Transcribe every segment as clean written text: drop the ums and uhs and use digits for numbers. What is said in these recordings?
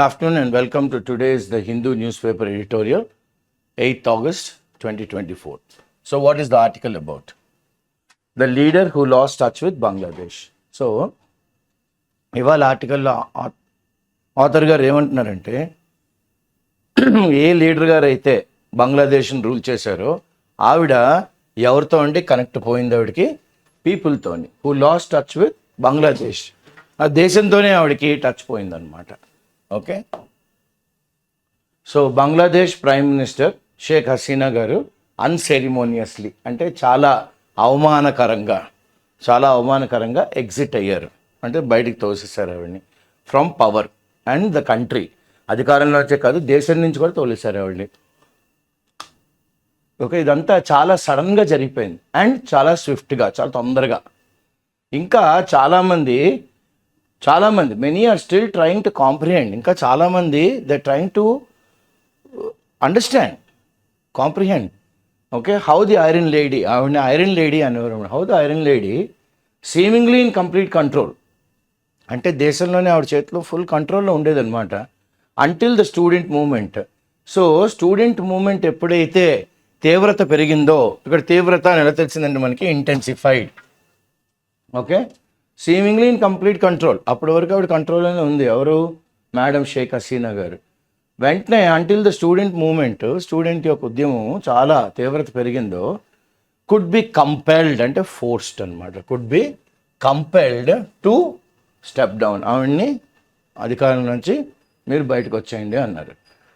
afternoon and welcome to today's The Hindu newspaper editorial, 8th August 2024. So what is the article about? The leader who lost touch with Bangladesh. So, ఇవాళ ఆర్టికల్లో author గారు ఏమంటున్నారంటే ఏ leader గారు అయితే బంగ్లాదేశ్ని rule చేశారో ఆవిడ ఎవరితో అంటే కనెక్ట్ పోయింది ఆవిడకి పీపుల్తోని who lost touch with Bangladesh. ఆ దేశంతోనే ఆవిడకి టచ్ పోయిందనమాట. Okay, so Bangladesh prime minister Sheikh Hasina గారు అన్సెరిమోనియస్లీ అంటే చాలా అవమానకరంగా ఎగ్జిట్ అయ్యారు. అంటే బయటికి తోసేశారు ఆవిడని from power and the country. అధికారంలో వచ్చే కాదు, దేశం నుంచి కూడా తోలేశారు ఆవిడని. ఓకే, ఇదంతా చాలా సడన్గా జరిగిపోయింది అండ్ చాలా స్విఫ్ట్గా, చాలా తొందరగా. ఇంకా చాలామంది many are still trying to comprehend. ఇంకా చాలామంది they trying to understand, comprehend. Okay, how the iron lady, ఆవిడని ఐరన్ లేడీ అనేవారు. How the iron lady seemingly in complete control, అంటే దేశంలోనే ఆవిడ చేతిలో ఫుల్ కంట్రోల్లో ఉండేదన్నమాట until the student movement. So student movement ఎప్పుడైతే తీవ్రత పెరిగిందో, ఇక్కడ తీవ్రత అని ఎలా తెలిసిందంటే మనకి intensified. Okay, seemingly in complete control. అప్పటి వరకు ఆవిడ కంట్రోల్లోనే ఉంది. ఎవరు? మేడం షేక్ హసీనా గారు. వెంటనే until the student movement, student యొక్క ఉద్యమం చాలా తీవ్రత పెరిగిందో, కుడ్ బి కంపెల్డ్ అంటే ఫోర్స్డ్ అనమాట. Could be compelled to step down. ఆవిడ్ని అధికారం నుంచి మీరు బయటకు వచ్చేయండి అన్నారు.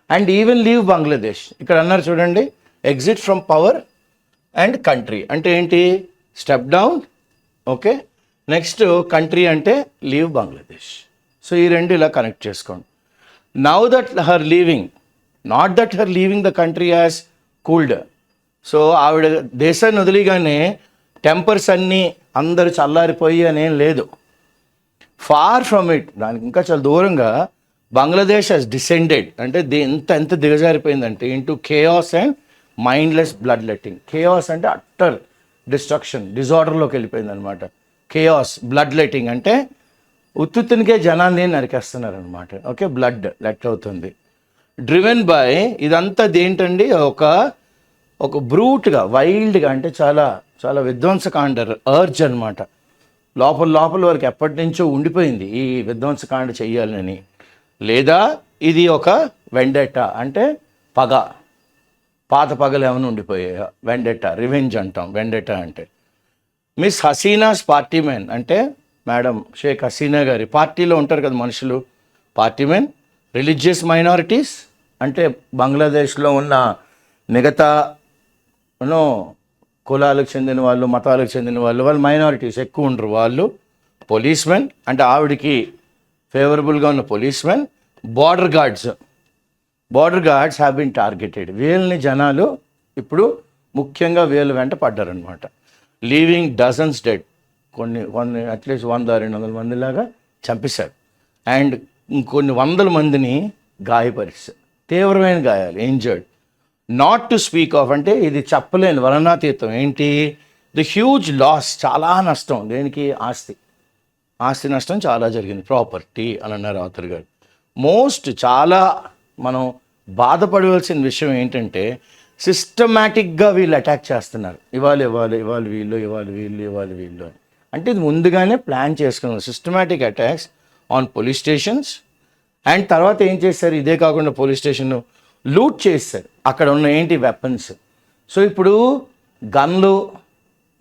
And even leave Bangladesh. ఇక్కడ అన్నారు చూడండి, exit from power and country అంటే ఏంటి? Step down. Okay, next country అంటే లీవ్ బంగ్లాదేశ్. సో ఈ రెండు ఇలా కనెక్ట్ చేసుకోండి. Now that her leaving, not that her leaving the country as cooled. So ఆవిడ దేశాన్ని వదిలిగానే టెంపర్స్ అన్నీ అందరు చల్లారిపోయి అనేం లేదు. ఫార్ ఫ్రమ్ ఇట్, దానికి ఇంకా చాలా దూరంగా బంగ్లాదేశ్ హెస్ డిసెండెడ్ అంటే ఎంత దిగజారిపోయిందంటే into chaos and mindless bloodletting. Chaos అంటే అట్టర్ డిస్ట్రక్షన్, డిజార్డర్లోకి వెళ్ళిపోయింది అనమాట. కేయాస్, బ్లడ్ లెట్టింగ్ అంటే ఉత్తునికే జనాన్ని నరికేస్తున్నారు అనమాట. ఓకే, బ్లడ్ లెట్ అవుతుంది. డ్రివెన్ బై, ఇదంతా దేంటండి? ఒక బ్రూట్గా, వైల్డ్గా, అంటే చాలా చాలా విధ్వంసకాండ అర్జ్ అనమాట. లోపల వరకు ఎప్పటి నుంచో ఉండిపోయింది ఈ విధ్వంసకాండ చెయ్యాలని. లేదా ఇది ఒక వెండెట్టా అంటే పగ, పాత పగలు ఏమైనా ఉండిపోయాయా? వెండెట్టా, రివెంజ్ అంటాం వెండెట్టా అంటే. మిస్ హసీనాస్ పార్టీ మెన్ అంటే మేడం షేక్ హసీనా గారి పార్టీలో ఉంటారు కదా మనుషులు, పార్టీ మెన్. రిలీజియస్ మైనారిటీస్ అంటే బంగ్లాదేశ్లో ఉన్న మిగతా కులాలకు చెందిన వాళ్ళు, మతాలకు చెందిన వాళ్ళు మైనారిటీస్ ఎక్కువ ఉండరు వాళ్ళు. పోలీస్ మెన్ అంటే ఆవిడికి ఫేవరబుల్గా ఉన్న police men. Border guards have been targeted. వీళ్ళని జనాలు ఇప్పుడు ముఖ్యంగా వీళ్ళ వెంట పడ్డారనమాట. లీవింగ్ డజన్స్ డెడ్, కొన్ని అట్లీస్ట్ 100-200 మందిలాగా చంపేశారు. అండ్ ఇంకొన్ని వందల మందిని గాయపరిస్తారు, తీవ్రమైన గాయాలు, injured. Not to speak of అంటే ఇది చెప్పలేని వర్ణనాతీతం. ఏంటి? ది హ్యూజ్ లాస్, చాలా నష్టం. దేనికి? ఆస్తి నష్టం చాలా జరిగింది, ప్రాపర్టీ అని అన్నారు ఆథర్ గారు. చాలా మనం బాధపడవలసిన విషయం ఏంటంటే సిస్టమాటిక్గా వీళ్ళు అటాక్ చేస్తున్నారు. ఇవాళ వీళ్ళు అంటే ఇది ముందుగానే ప్లాన్ చేసుకున్నారు. Systematic attacks on police stations. And తర్వాత ఏం చేశారు? ఇదే కాకుండా పోలీస్ స్టేషన్ లూట్ చేస్తారు, అక్కడ ఉన్న ఏంటి వెపన్స్. సో ఇప్పుడు గన్లు,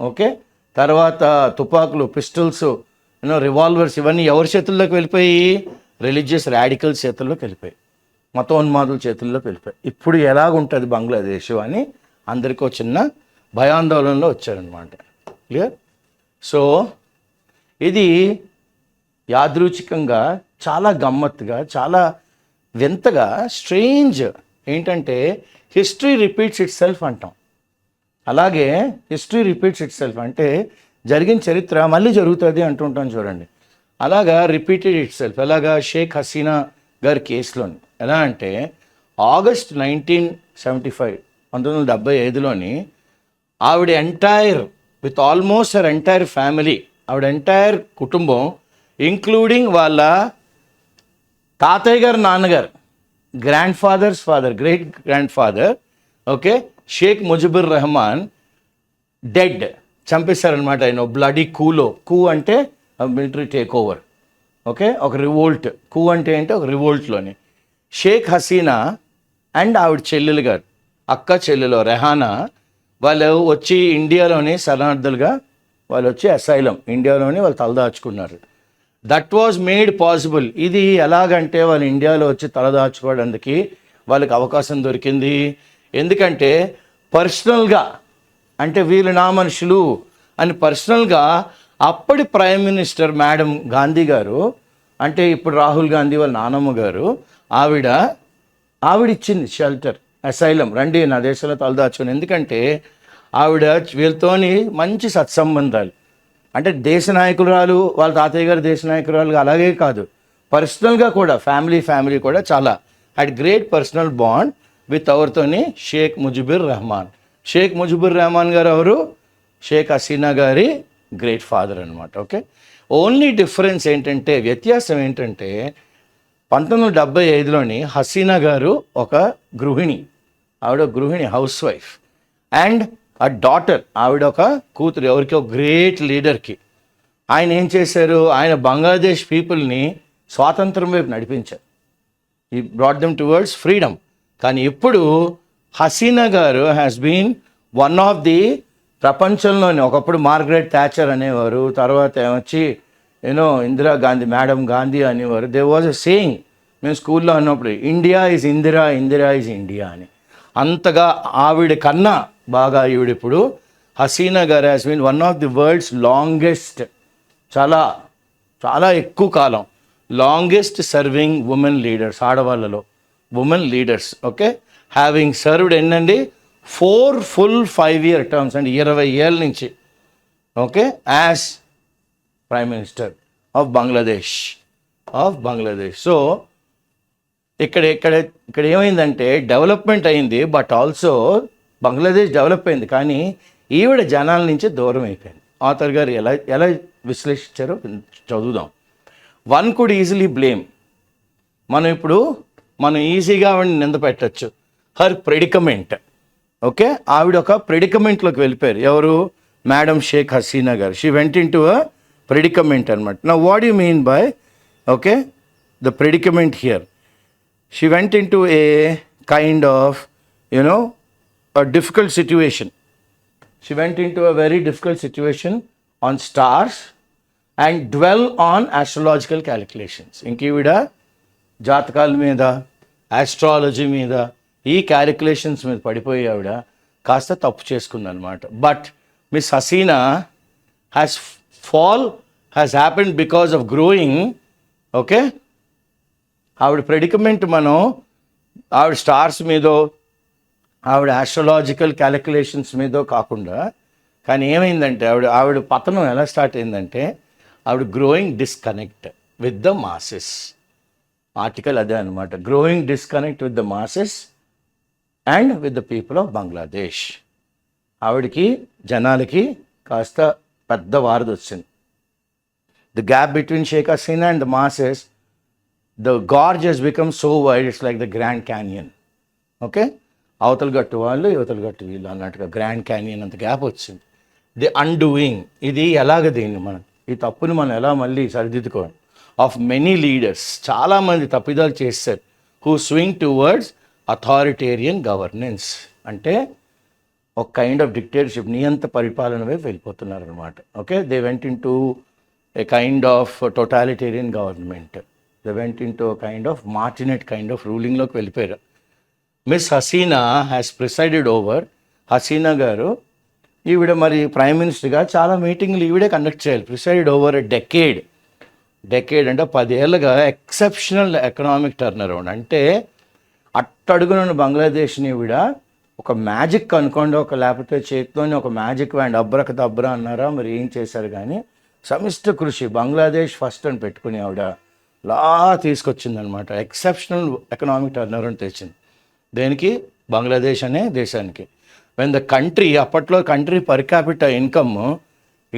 ఓకే, తర్వాత తుపాకులు, పిస్టల్స్, రివాల్వర్స్, ఇవన్నీ ఎవరి చేతుల్లోకి వెళ్ళిపోయి? రిలీజియస్ రాడికల్స్ చేతుల్లోకి వెళ్ళిపోయి, మతోన్మాదుల చేతుల్లోకి వెళ్ళిపోయి. ఇప్పుడు ఎలాగుంటుంది బంగ్లాదేశ్ అని అందరికీ చిన్న భయాందోళనలో వచ్చారనమాట. క్లియర్? సో ఇది యాదృచ్ఛికంగా, చాలా గమ్మత్తుగా, చాలా వింతగా, స్ట్రేంజ్. ఏంటంటే హిస్టరీ రిపీట్స్ ఇట్ సెల్ఫ్ అంటాం. అలాగే హిస్టరీ రిపీట్స్ ఇట్ సెల్ఫ్ అంటే జరిగిన చరిత్ర మళ్ళీ జరుగుతుంది అంటుంటాం చూడండి. అలాగా రిపీటెడ్ ఇట్ సెల్ఫ్. ఎలాగా? షేక్ హసీనా గారి కేసులోని. ఎలా అంటే ఆగస్ట్ 1975, 1975లోని ఆవిడ entire with almost her entire family, ఆవిడ ఎంటైర్ కుటుంబం ఇంక్లూడింగ్ వాళ్ళ తాతయ్య గారు నాన్నగారు, grandfather's father, great grandfather, okay, Sheikh Mujibur Rahman dead, చంపేశారనమాట. ఆయన బ్లడీ కూ అంటే మిలిటరీ టేక్ ఓవర్, ఓకే, ఒక రివోల్ట్. కూ అంటే ఒక రివోల్ట్లోని షేక్ హసీనా అండ్ ఆవిడ చెల్లెలు గారు, అక్క చెల్లెలు రెహానా, వాళ్ళు వచ్చి ఇండియాలోని శరణార్థులుగా వాళ్ళు వచ్చి అసైలం ఇండియాలోని వాళ్ళు తలదాచుకున్నారు. That was made possible. ఇది ఎలాగంటే వాళ్ళు ఇండియాలో వచ్చి తలదాచుకోవడానికి వాళ్ళకి అవకాశం దొరికింది. ఎందుకంటే పర్సనల్గా, అంటే వీళ్ళు నా మనుషులు అని పర్సనల్గా అప్పటి ప్రైమ్ మినిస్టర్ మేడం గాంధీ గారు, అంటే ఇప్పుడు రాహుల్ గాంధీ వాళ్ళ నానమ్మ గారు, ఆవిడ ఇచ్చింది షెల్టర్, అసైలం, రండి నా దేశంలో తలదాచుకుని. ఎందుకంటే ఆవిడ వీళ్ళతోని మంచి సత్సంబంధాలు, అంటే దేశ నాయకురాలు, వాళ్ళ తాతయ్య గారు దేశ నాయకురాలు అలాగే కాదు, పర్సనల్గా కూడా ఫ్యామిలీ కూడా చాలా had great personal bond with అవర్తోని షేక్ ముజిబుర్ రెహమాన్. షేక్ ముజిబుర్ రెహమాన్ గారు ఎవరు? షేక్ హసీనా గారి గ్రేట్ ఫాదర్ అనమాట. ఓకే, ఓన్లీ డిఫరెన్స్ ఏంటంటే, వ్యత్యాసం ఏంటంటే 1975లోని హసీనా గారు ఒక గృహిణి, ఆవిడ గృహిణి, హౌస్ వైఫ్, అండ్ ఆ డాటర్, ఆవిడ ఒక కూతురు, ఎవరికి? ఒక గ్రేట్ లీడర్కి. ఆయన ఏం చేశారు? ఆయన బంగ్లాదేశ్ పీపుల్ని స్వాతంత్రం వైపు నడిపించారు. ఈ బ్రాట్ దెమ్ టువర్డ్స్ ఫ్రీడమ్. కానీ ఇప్పుడు హసీనా గారు has been one of the ప్రపంచంలోనే, ఒకప్పుడు మార్గరెట్ థాచర్ అనేవారు, తర్వాత ఏమొచ్చి ఇందిరాగాంధీ, మేడం గాంధీ అనేవారు. దే వాజ్ ఎ సేయింగ్, మేము స్కూల్లో ఉన్నప్పుడు, India is Indira, Indira is India అని. అంతగా ఆవిడ కన్నా బాగా ఈవిడిప్పుడు హసీనా గారు has been one of the world's longest, చాలా చాలా ఎక్కువ కాలం లాంగెస్ట్ సర్వింగ్ ఉమెన్ లీడర్స్, ఆడవాళ్ళలో women leaders. Okay, having served ఎన్నండి 4 full 5-year terms అండి, 20 ఏళ్ళ నుంచి, okay, as prime minister of Bangladesh. So ఇక్కడ ఏమైందంటే డెవలప్మెంట్ అయింది, బట్ ఆల్సో బంగ్లాదేశ్ డెవలప్ అయింది, కానీ ఈవిడ జనాల నుంచి దూరం అయిపోయింది. ఆథర్ గారు ఎలా విశ్లేషించారో చదువుదాం. వన్ కుడ్ ఈజీలీ బ్లేమ్, మనం ఈజీగా ఆవిడని నింద పెట్టచ్చు. హర్ ప్రెడికమెంట్, ఓకే, ఆవిడ ఒక ప్రెడికమెంట్లోకి వెళ్ళిపోయారు. ఎవరు? మేడం షేక్ హసీనా గారు. She went in to a predicament అనమాట. నా what you mean by, okay, the predicament here? She went into a kind of, a difficult situation. She went into a very difficult situation on stars and dwell on astrological calculations. ఇంకీవిడ జాతకాల మీద, astrology మీద, ఈ calculations మీద పడిపోయి ఆవిడ కాస్త తప్పు చేసుకుందనమాట. But miss Hasina has happened because of growing. Okay, ఆవిడ ప్రెడికమెంట్ ఆవిడ స్టార్స్ మీదో, ఆవిడ ఆస్ట్రాలజికల్ క్యాలిక్యులేషన్స్ మీదో కాకుండా, కానీ ఏమైందంటే ఆవిడ పతనం ఎలా స్టార్ట్ అయిందంటే, ఆవిడ growing disconnect with the masses. Article అదే అనమాట, growing disconnect with the masses and with the people of Bangladesh. ఆవిడకి జనాలకి కాస్త పెద్ద వారధి వచ్చింది. The gap between Sheikh Hasina and the masses, the gorge has become so wide, it's like the Grand Canyon. Okay, అవతల గట్టు వాళ్ళు, యువతల గట్టు వీళ్ళు అన్నట్టుగా గ్రాండ్ క్యానియన్ అంత గ్యాప్ వచ్చింది. ది అన్డూయింగ్, ఇది ఎలాగ దీన్ని ఈ తప్పుని మనం ఎలా మళ్ళీ సరిదిద్దుకోవాలి? ఆఫ్ మెనీ లీడర్స్, చాలామంది తప్పిదాలు చేస్తారు, who swing towards authoritarian governance, అంటే ఒక కైండ్ ఆఫ్ డిక్టేటర్షిప్, నియంత పరిపాలన వైపు వెళ్ళిపోతున్నారు అనమాట. Okay, they went into a kind of totalitarian government. They went into kind of martinet kind of రూలింగ్లోకి వెళ్ళిపోయారు. Miss Hasina has presided over. Hasina గారు, ఈవిడ మరి ప్రైమ్ మినిస్టర్గా చాలా మీటింగ్లు ఈవిడే కండక్ట్ చేయాలి. ప్రిసైడెడ్ ఓవర్ ఎ డెకేడ్ అంటే 10 ఏళ్ళుగా ఎక్సెప్షనల్ ఎకనామిక్ టర్న్ అరౌండ్. అంటే అట్టడుగున బంగ్లాదేశ్ని ఈవిడ ఒక మ్యాజిక్ అనుకోండి, లేకపోతే చేతిలోని ఒక మ్యాజిక్ వ్యాండ్, అబ్రక దబ్రా అన్నారా మరి ఏం చేశారు, కానీ సమిష్ట కృషి, బంగ్లాదేశ్ ఫస్ట్ అని పెట్టుకుని ఆవిడ తీసుకొచ్చిందనమాట. ఎక్సెప్షనల్ ఎకనామిక్ టర్న్ అరౌండ్ తెచ్చింది. దేనికి? బంగ్లాదేశ్ అనే దేశానికి. వెన్ ద కంట్రీ, అప్పట్లో country per capital income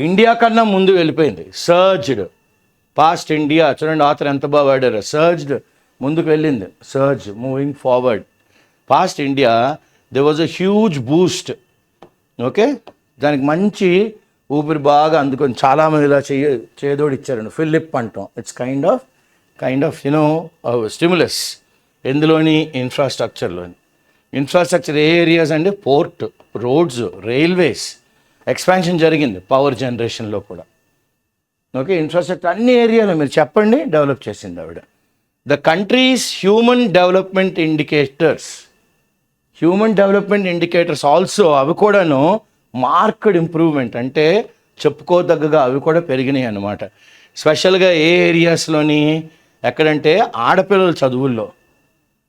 India కన్నా ముందు వెళ్ళిపోయింది. సర్జ్డ్ పాస్ట్ ఇండియా, చూడండి ఆథర్ ఎంత బాగా వాడారు, సర్జ్డ్ ముందుకు వెళ్ళింది, surge moving forward. Past India they was a huge Boost. Okay, దానికి మంచి ఊపిరి బాగా అందుకొని చాలామంది ఇలా చేదోడు ఇచ్చారండి. ఫిలిప్ అంటాం. It's kind of stimulus. ఎందులోని? ఇన్ఫ్రాస్ట్రక్చర్లోని. ఇన్ఫ్రాస్ట్రక్చర్ ఏ ఏరియాస్ అండి? పోర్ట్, రోడ్స్, రైల్వేస్ ఎక్స్పాన్షన్ జరిగింది. పవర్ జనరేషన్లో కూడా. ఓకే, ఇన్ఫ్రాస్ట్రక్చర్ అన్ని ఏరియాలో మీరు చెప్పండి డెవలప్ చేసింది ఆవిడ. The countries human development indicators also, అవి కూడాను మార్క్డ్ ఇంప్రూవ్మెంట్, అంటే చెప్పుకోదగ్గగా అవి కూడా పెరిగినాయి అన్నమాట. స్పెషల్గా ఏ ఏరియాస్లోని? ఎక్కడంటే ఆడపిల్లల చదువుల్లో.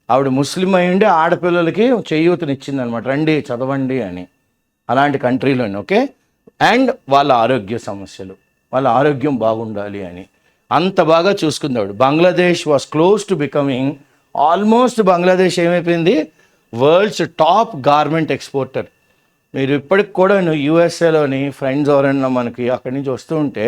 ఆవిడ ముస్లిం అయ్యుండి ఆడపిల్లలకి చేయూతనిచ్చింది అనమాట, రండి చదవండి అని. అలాంటి కంట్రీలోని. ఓకే, అండ్ వాళ్ళ ఆరోగ్య సమస్యలు, వాళ్ళ ఆరోగ్యం బాగుండాలి అని అంత బాగా చూసుకుంది ఆవిడ. Bangladesh was close to becoming, almost Bangladesh ఏమైపోయింది? World's top garment exporter. మీరు ఇప్పటికి కూడా యూఎస్ఏలోని ఫ్రెండ్స్ ఎవరైనా మనకి అక్కడి నుంచి వస్తూ ఉంటే,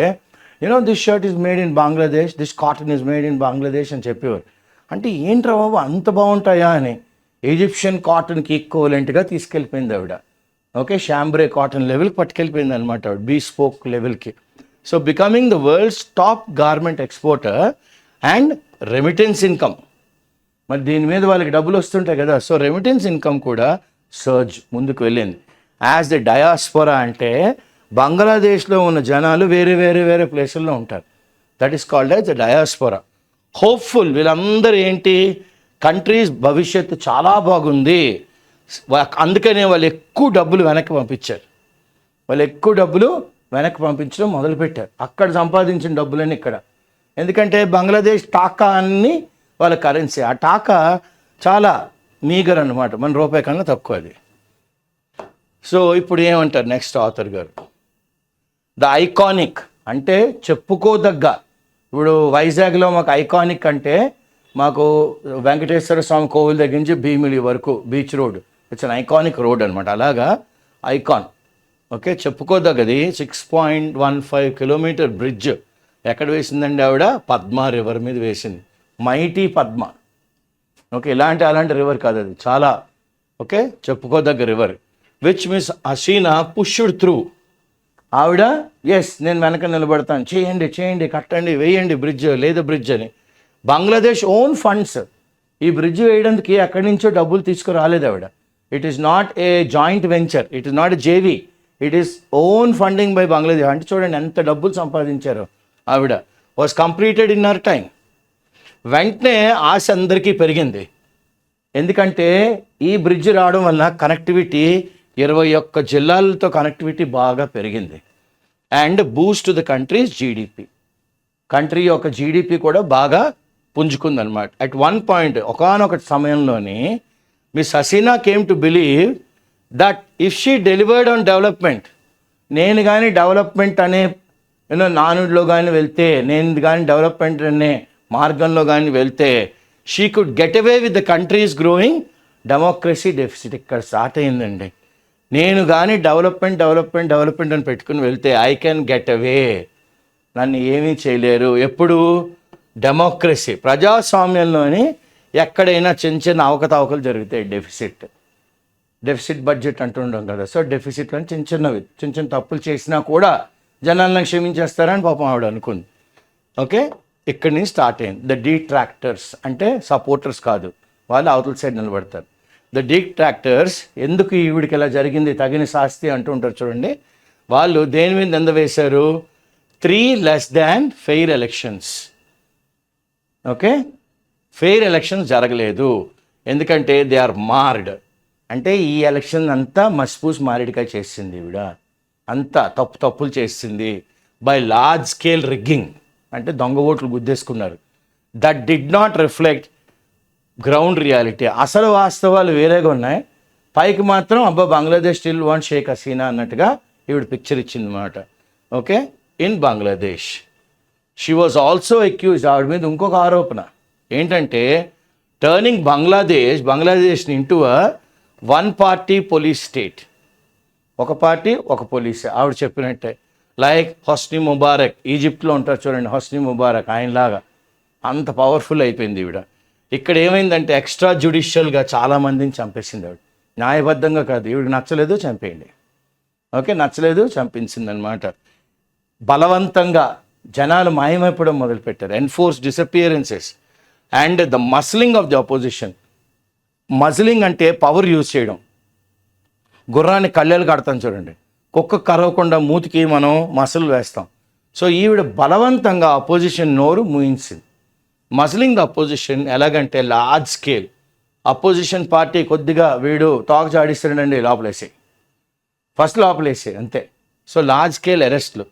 this shirt is made in Bangladesh, this cotton is made in Bangladesh అని చెప్పేవారు. అంటే ఏంట్రా బాబు అంత బాగుంటాయా అని. ఈజిప్షియన్ కాటన్కి ఈక్వలెంట్గా తీసుకెళ్ళిపోయింది ఆవిడ. ఓకే, షాంబ్రే కాటన్ లెవెల్కి పట్టుకెళ్ళిపోయింది అనమాట ఆవిడ, బీస్పోక్ లెవెల్కి. So becoming the world's top garment exporter and remittance income. మరి దీని మీద వాళ్ళకి డబ్బులు వస్తుంటాయి కదా, సో రెమిటెన్స్ ఇన్కమ్ కూడా సర్జ్ ముందుకు వెళ్ళింది. యాజ్ ద డయాస్పోరా అంటే బంగ్లాదేశ్లో ఉన్న జనాలు వేరే వేరే వేరే ప్లేసుల్లో ఉంటారు. That is called as the diaspora. Hopeful, వీళ్ళందరూ ఏంటి? కంట్రీస్ భవిష్యత్తు చాలా బాగుంది, అందుకనే వాళ్ళు ఎక్కువ డబ్బులు వెనక్కి పంపించడం మొదలుపెట్టారు. అక్కడ సంపాదించిన డబ్బులని ఇక్కడ. ఎందుకంటే బంగ్లాదేశ్ టాకా అని వాళ్ళ కరెన్సీ. ఆ టాకా చాలా మీగర్ అన్నమాట, మన రూపాయి కన్నా తక్కువ అది. సో ఇప్పుడు ఏమంటారు నెక్స్ట్ ఆథర్ గారు? ద ఐకానిక్ అంటే చెప్పుకోదగ్గ. ఇప్పుడు వైజాగ్లో మాకు ఐకానిక్ అంటే మాకు వెంకటేశ్వర స్వామి కోవిల్ దగ్గర నుంచి భీమిలి వరకు beach road, it's an iconic road అనమాట. అలాగా ఐకాన్. ఓకే, చెప్పుకోదగ్గది. 6.15 కిలోమీటర్ బ్రిడ్జ్ ఎక్కడ వేసిందండి ఆవిడ? పద్మా రివర్ మీద వేసింది. మైటీ పద్మ. ఓకే, అలాంటి రివర్ కాదు అది, చాలా ఓకే చెప్పుకోదగ్గ river. Which miss Hasina pushed through. ఆవిడ ఎస్ నేను వెనక నిలబడతాను, చేయండి కట్టండి, వేయండి బ్రిడ్జ్ బ్రిడ్జ్ అని. బంగ్లాదేశ్ ఓన్ ఫండ్స్ ఈ బ్రిడ్జ్ వేయడానికి ఎక్కడి నుంచో డబ్బులు తీసుకురాలేదు ఆవిడ. It is not a joint venture, it is not a JV, it is own funding by Bangladesh. అంటే చూడండి ఎంత డబ్బులు సంపాదించారో ఆవిడ. Was completed in our time. వెంటనే ఆశ అందరికీ పెరిగింది. ఎందుకంటే ఈ బ్రిడ్జ్ రావడం వల్ల కనెక్టివిటీ 21 జిల్లాలతో కనెక్టివిటీ బాగా పెరిగింది. And boost to the country's GDP. Country యొక్క జీడిపి కూడా బాగా పుంజుకుందనమాట. అట్ వన్ పాయింట్ ఒకానొక సమయంలోని miss Hasina came to believe that if she delivered on development, నేను కానీ డెవలప్మెంట్ అనే నానుడిలో కానీ వెళ్తే, నేను కానీ డెవలప్మెంట్ అనే మార్గంలో కానీ వెళ్తే, she could get away with the countries growing democracy deficit. ఇక్కడ స్టార్ట్ అయిందండి. నేను కానీ డెవలప్మెంట్ అని పెట్టుకుని వెళ్తే ఐ కెన్ గెట్ అవే, నన్ను ఏమీ చేయలేరు. ఎప్పుడు? డెమోక్రసీ, ప్రజాస్వామ్యంలోని ఎక్కడైనా చిన్న అవకతవకలు జరుగుతాయి. డెఫిసిట్ బడ్జెట్ అంటుండం కదా. సో డెఫిసిట్లో చిన్న తప్పులు చేసినా కూడా జనాలను క్షమించేస్తారని పాపం ఆవిడ అనుకుంది. ఓకే, ఇక్కడి నుంచి స్టార్ట్ అయింది. ద డిట్రాక్టర్స్ అంటే సపోర్టర్స్ కాదు, వాళ్ళు అవతల సైడ్ నిలబడతారు. ద డిట్రాక్టర్స్ ఎందుకు ఈవిడికి ఇలా జరిగింది, తగిన శాస్తి అంటుంటారు చూడండి. వాళ్ళు దేని మీద నింద వేశారు? 3 less than fair elections. Okay, fair elections జరగలేదు. ఎందుకంటే దే ఆర్ మార్డ్. అంటే ఈ ఎలక్షన్ అంతా మస్పూస్ మారేడుగా చేసింది ఈవిడ. అంతా తప్పులు చేసింది. బై లార్జ్ స్కేల్ రిగ్గింగ్ అంటే దొంగ ఓట్లు గుద్దేసుకున్నారు. That did not reflect ground reality. అసలు వాస్తవాలు వేరేగా ఉన్నాయి. పైకి మాత్రం బంగ్లాదేశ్ స్టిల్ వాంట్ షేక్ హసీనా అన్నట్టుగా ఈవిడ పిక్చర్ ఇచ్చింది అన్నమాట. Okay, in Bangladesh she was also accused. ఆవిడ మీద ఇంకొక ఆరోపణ ఏంటంటే టర్నింగ్ బంగ్లాదేశ్ని into one party police state. ఒక పార్టీ ఒక పోలీస్. ఆవిడ చెప్పినట్టే లైక్ హొస్ని ముబారక్, ఈజిప్ట్లో ఉంటారు చూడండి హొస్ని ముబారక్, ఆయనలాగా అంత పవర్ఫుల్ అయిపోయింది ఈవిడ. ఇక్కడ ఏమైందంటే ఎక్స్ట్రా జ్యుడిషియల్గా చాలామందిని చంపేసింది ఆవిడ. న్యాయబద్ధంగా కాదు, ఈవిడికి నచ్చలేదు చంపేయండి. ఓకే, నచ్చలేదు చంపించిందనమాట. బలవంతంగా జనాలు మాయమైపోవడం మొదలుపెట్టారు. Enforce disappearances and the muzzling of the opposition. Muzzling అంటే పవర్ యూజ్ చేయడం. గుర్రాన్ని కళ్ళేలు కడతాం చూడండి, కుక్క కరవకుండా మూతికి మనం మసలు వేస్తాం. సో ఈవిడ బలవంతంగా అపోజిషన్ నోరు మూయించింది. మస్లింగ్ ద అపోజిషన్ ఎలాగంటే లార్జ్ స్కేల్. అపోజిషన్ పార్టీ కొద్దిగా వీడు టాక్ జాడిస్తాడండి, లోపలేసి ఫస్ట్ లోపలేసి అంతే. సో లార్జ్ స్కేల్ అరెస్ట్లు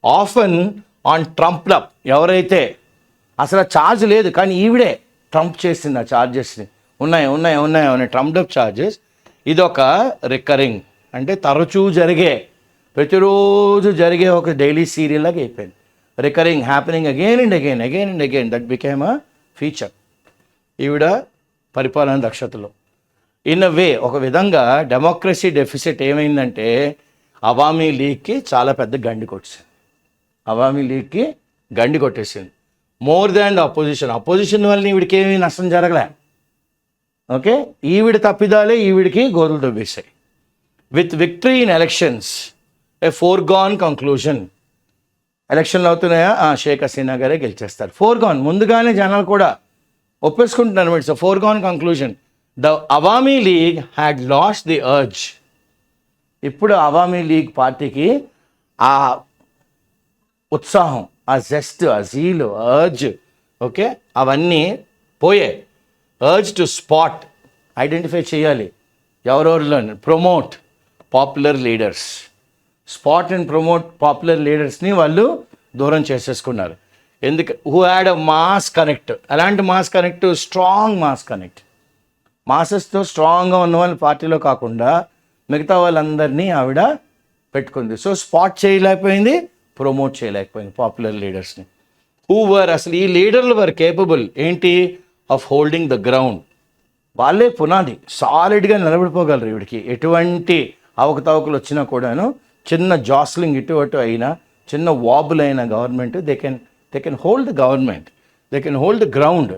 ఆఫన్ ఆన్ ట్రంప్డ్ అప్. ఎవరైతే అసలు ఛార్జ్ లేదు కానీ ఈవిడే ట్రంప్ చేసింది ఆ ఛార్జెస్ని. ఉన్నాయి ట్రంప్డ్ అప్ ఛార్జెస్. ఇదొక రికరింగ్ అంటే తరచూ జరిగే, ప్రతిరోజు జరిగే ఒక డైలీ సీరియల్ లాగా అయిపోయింది. Recurring, happening again and again. That became a feature ఈవిడ పరిపాలన దక్షతలో. ఇన్ అ వే, ఒక విధంగా డెమోక్రసీ డెఫిసిట్ ఏమైందంటే అవామీ లీగ్కి చాలా పెద్ద గండి కొట్టేసింది. అవామీ లీగ్కి గండి కొట్టేసింది. మోర్ దాన్ ద అపోజిషన్ వల్ల ఈవిడికి ఏమీ నష్టం జరగలే. ఓకే, ఈవిడ తప్పిదాలే ఈవిడికి గోరులు తవ్వేశాయి. With victory in elections a forgone conclusion. ఎలక్షన్లు అవుతున్నాయా, షేక్ హసీనా గారే గెలిచేస్తారు. ఫోర్గాన్, ముందుగానే జనాలు కూడా ఒప్పేసుకుంటున్నారు. It's a forgone conclusion. The Awami League had lost the urge. ఇప్పుడు అవామీ లీగ్ పార్టీకి ఆ ఉత్సాహం, ఆ జెస్ట్, ఆ జీలు, అర్జ్, ఓకే, అవన్నీ పోయాయి. అర్జ్ టు స్పాట్, ఐడెంటిఫై చేయాలి ఎవరెవరిలో, promote popular leaders. Spot and promote popular లీడర్స్ని వాళ్ళు దూరం చేసేసుకున్నారు. Who had a mass connect. అలాంటి mass connect, strong mass connect. మాసెస్తో స్ట్రాంగ్గా ఉన్న వాళ్ళు పార్టీలో కాకుండా మిగతా వాళ్ళందరినీ ఆవిడ పెట్టుకుంది. సో స్పాట్ చేయలేకపోయింది, ప్రమోట్ చేయలేకపోయింది పాపులర్ లీడర్స్ని. హూ వర్, అసలు ఈ లీడర్లు వర్ కేపబుల్ ఏంటి, ఆఫ్ హోల్డింగ్ ద గ్రౌండ్. వాళ్ళే పునాది, సాలిడ్గా నిలబడిపోగలరు. ఈవిడికి ఎటువంటి అవకతవకలు వచ్చినా కూడాను, చిన్న జాస్లింగ్ ఇటు అటు అయినా, చిన్న వాబుల్ అయిన government, they can hold the government, they can hold the ground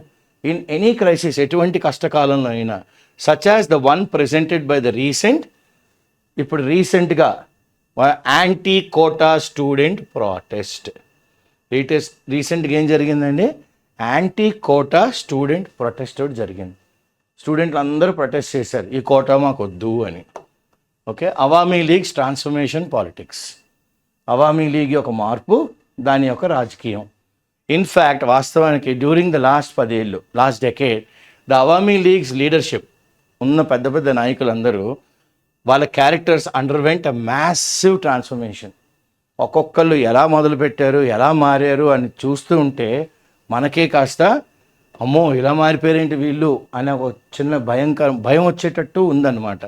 in any crisis, ఎటువంటి కష్టకాలంలో అయినా. Such as the one presented by the ఇప్పుడు రీసెంట్గా యాంటీ కోటా స్టూడెంట్ ప్రొటెస్ట్. రీసెంట్గా ఏం జరిగిందండి, యాంటీ కోటా స్టూడెంట్ ప్రొటెస్ట్ జరిగింది. స్టూడెంట్లు అందరూ ప్రొటెస్ట్ చేశారు, ఈ కోటా మాకు వద్దు అని. Okay, Awami leagues transformation politics. Awami league యొక్క మార్పు, దాని యొక్క రాజకీయం. ఇన్ఫ్యాక్ట్ వాస్తవానికి during the last decade the Awami leagues leadership ఉన్న పెద్ద పెద్ద నాయకులందరూ వాళ్ళ characters underwent a massive transformation. ఒక్కొక్కళ్ళు ఎలా మొదలుపెట్టారు, ఎలా మారారు అని చూస్తూ ఉంటే మనకే కాస్త అమ్మో ఇలా మారిపోయారేంటి వీళ్ళు అనే ఒక చిన్న భయం వచ్చేటట్టు ఉందన్నమాట.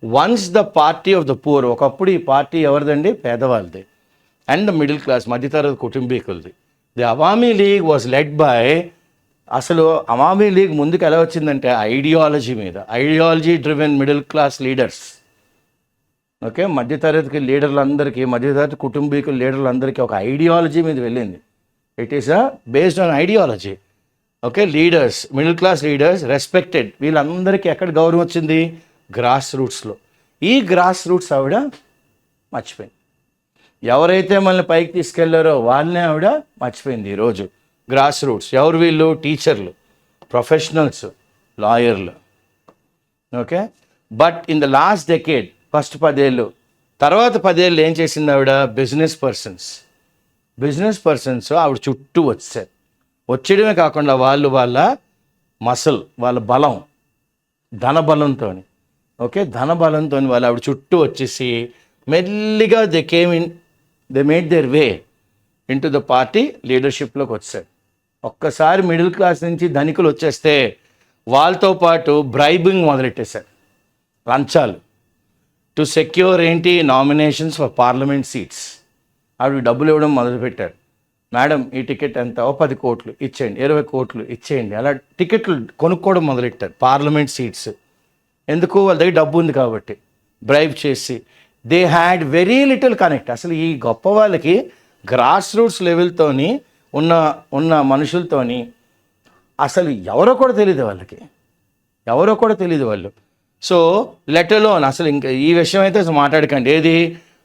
Once the party of the poor, ఒకప్పుడు ఈ పార్టీ ఎవరిదండి, పేదవాళ్ళది అండ్ ద మిడిల్ క్లాస్, మధ్యతరగతి కుటుంబీకులది. The Awami League was led by, అసలు అవామీ లీగ్ ముందుకు ఎలా వచ్చిందంటే ideology driven middle class leaders. Okay, మధ్యతరగతి లీడర్లందరికీ, మధ్యతరగతి కుటుంబీకుల లీడర్లందరికీ ఒక ఐడియాలజీ మీద వెళ్ళింది. It is based on ideology. Okay, leaders, middle class leaders respected. వీళ్ళందరికీ ఎక్కడ గౌరవం వచ్చింది, గ్రాస్ రూట్స్లో. ఈ గ్రాస్ రూట్స్ ఆవిడ మర్చిపోయింది. ఎవరైతే మనల్ని పైకి తీసుకెళ్లారో వాళ్ళనే ఆవిడ మర్చిపోయింది. ఈరోజు గ్రాస్ రూట్స్ ఎవరు, వీళ్ళు టీచర్లు, ప్రొఫెషనల్స్, లాయర్లు. Okay, but in the last decade, first 10 ఏళ్ళు, తర్వాత 10 ఏళ్ళు ఏం చేసింది ఆవిడ, బిజినెస్ పర్సన్స్ ఆవిడ చుట్టూ వచ్చారు. వచ్చేయడమే కాకుండా వాళ్ళ మసల్, వాళ్ళ బలం, ధనబలంతో, ఓకే, ధనబలంతో వాళ్ళు ఆవిడ చుట్టూ వచ్చేసి మెల్లిగా they made their way into the party లీడర్షిప్లోకి వచ్చారు. ఒక్కసారి మిడిల్ క్లాస్ నుంచి ధనికులు వచ్చేస్తే వాళ్ళతో పాటు బ్రైబింగ్ మొదలెట్టేశారు, లంచాలు, టు సెక్యూర్ ఏంటి, నామినేషన్స్ ఫర్ పార్లమెంట్ సీట్స్. ఆవిడ డబ్బులు ఇవ్వడం మొదలుపెట్టారు. మేడం ఈ టికెట్ ఎంత, 10 కోట్లు ఇచ్చేయండి, 20 కోట్లు ఇచ్చేయండి, అలా టికెట్లు కొనుక్కోవడం మొదలెట్టారు పార్లమెంట్ సీట్స్. ఎందుకు, వాళ్ళ దగ్గర డబ్బు ఉంది కాబట్టి. బ్రైబ్ చేసి they had very little connect. అసలు ఈ గొప్ప వాళ్ళకి గ్రాస్ రూట్స్ లెవెల్తోని ఉన్న మనుషులతోని అసలు ఎవరో కూడా తెలియదు వాళ్ళకి, ఎవరో కూడా తెలియదు వాళ్ళు. సో లెట్ అలోన్ అసలు ఇంకా ఈ విషయం అయితే అసలు మాట్లాడకండి. ఏది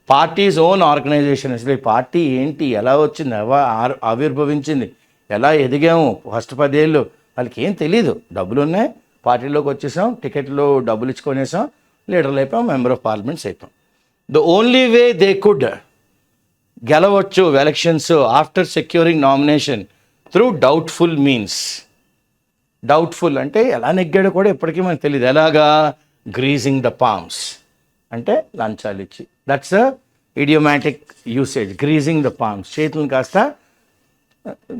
పార్టీస్ ఓన్ ఆర్గనైజేషన్, అసలు ఈ పార్టీ ఏంటి, ఎలా వచ్చింది, ఆవిర్భవించింది, ఎలా ఎదిగాము ఫస్ట్ 10 ఏళ్ళు, వాళ్ళకి ఏం తెలీదు. డబ్బులు ఉన్నాయి, పార్టీలోకి వచ్చేసాం, టికెట్లు డబ్బులు ఇచ్చుకొనేసాం, లీడర్లు అయిపోయాం, మెంబర్ ఆఫ్ పార్లమెంట్స్ అయిపోయాం. The only way they could గెలవచ్చు elections after securing nomination through doubtful means. Doubtful అంటే ఎలా నెగ్గాడో కూడా ఇప్పటికీ మనకు తెలియదు. ఎలాగా? గ్రీజింగ్ ద పామ్స్ అంటే లంచాలు ఇచ్చి. That's a idiomatic usage, greasing the palms. చేతులను కాస్త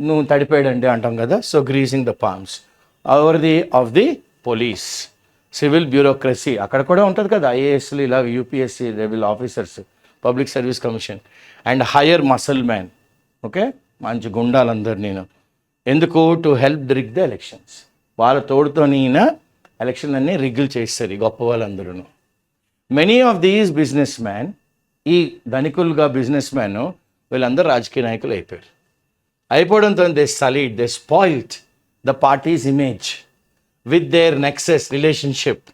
నువ్వు తడిపాడండి అంటాం కదా, so greasing the palms. Over the of the police, civil bureaucracy అక్కడ కూడా ఉంటుంది కదా, ఐఏఎస్లు ఇలా UPSC level officers, public service commission, and higher muscle man. Okay, మంచి గుండాలందరూ నేను ఎందుకు? To help rig the elections. వాళ్ళ తోడుతో ఈయన ఎలక్షన్ అన్నీ రిగ్గులు చేస్తారు గొప్ప వాళ్ళందరూ. Many of these business man, ఈ ధనికులుగా బిజినెస్ మ్యాన్ వీళ్ళందరూ రాజకీయ నాయకులు అయిపోయారు. అయిపోవడంతో they sullied, they spoiled the party's image with their nexus relationship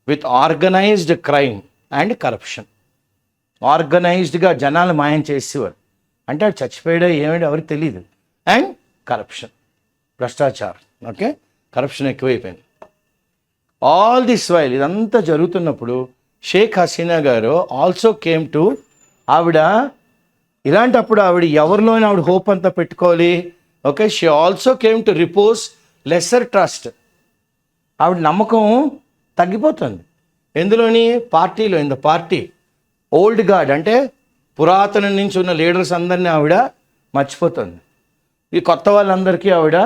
with organised crime and corruption. ఆర్గనైజ్డ్గా జనాలు మాయం చేసేవారు, అంటే అది చచ్చిపోయాడో ఏమైనా ఎవరికి తెలియదు. అండ్ కరప్షన్, భ్రష్టాచారం. ఓకే, కరప్షన్ ఎక్కువైపోయింది. ఆల్ దిస్ వైల్ ఇదంతా జరుగుతున్నప్పుడు షేక్ హసీనా గారు ఆల్సో కేమ్ టు, ఆవిడ ఇలాంటప్పుడు ఆవిడ ఎవరిలోనే ఆవిడ హోప్ అంతా పెట్టుకోవాలి. Okay, she also came to repose lesser trust. ఆవిడ నమ్మకం తగ్గిపోతుంది. ఎందులోని? పార్టీలో. In the party old guard అంటే పురాతన నుంచి ఉన్న లీడర్స్ అందరినీ ఆవిడ మర్చిపోతుంది. ఈ కొత్త వాళ్ళందరికీ ఆవిడ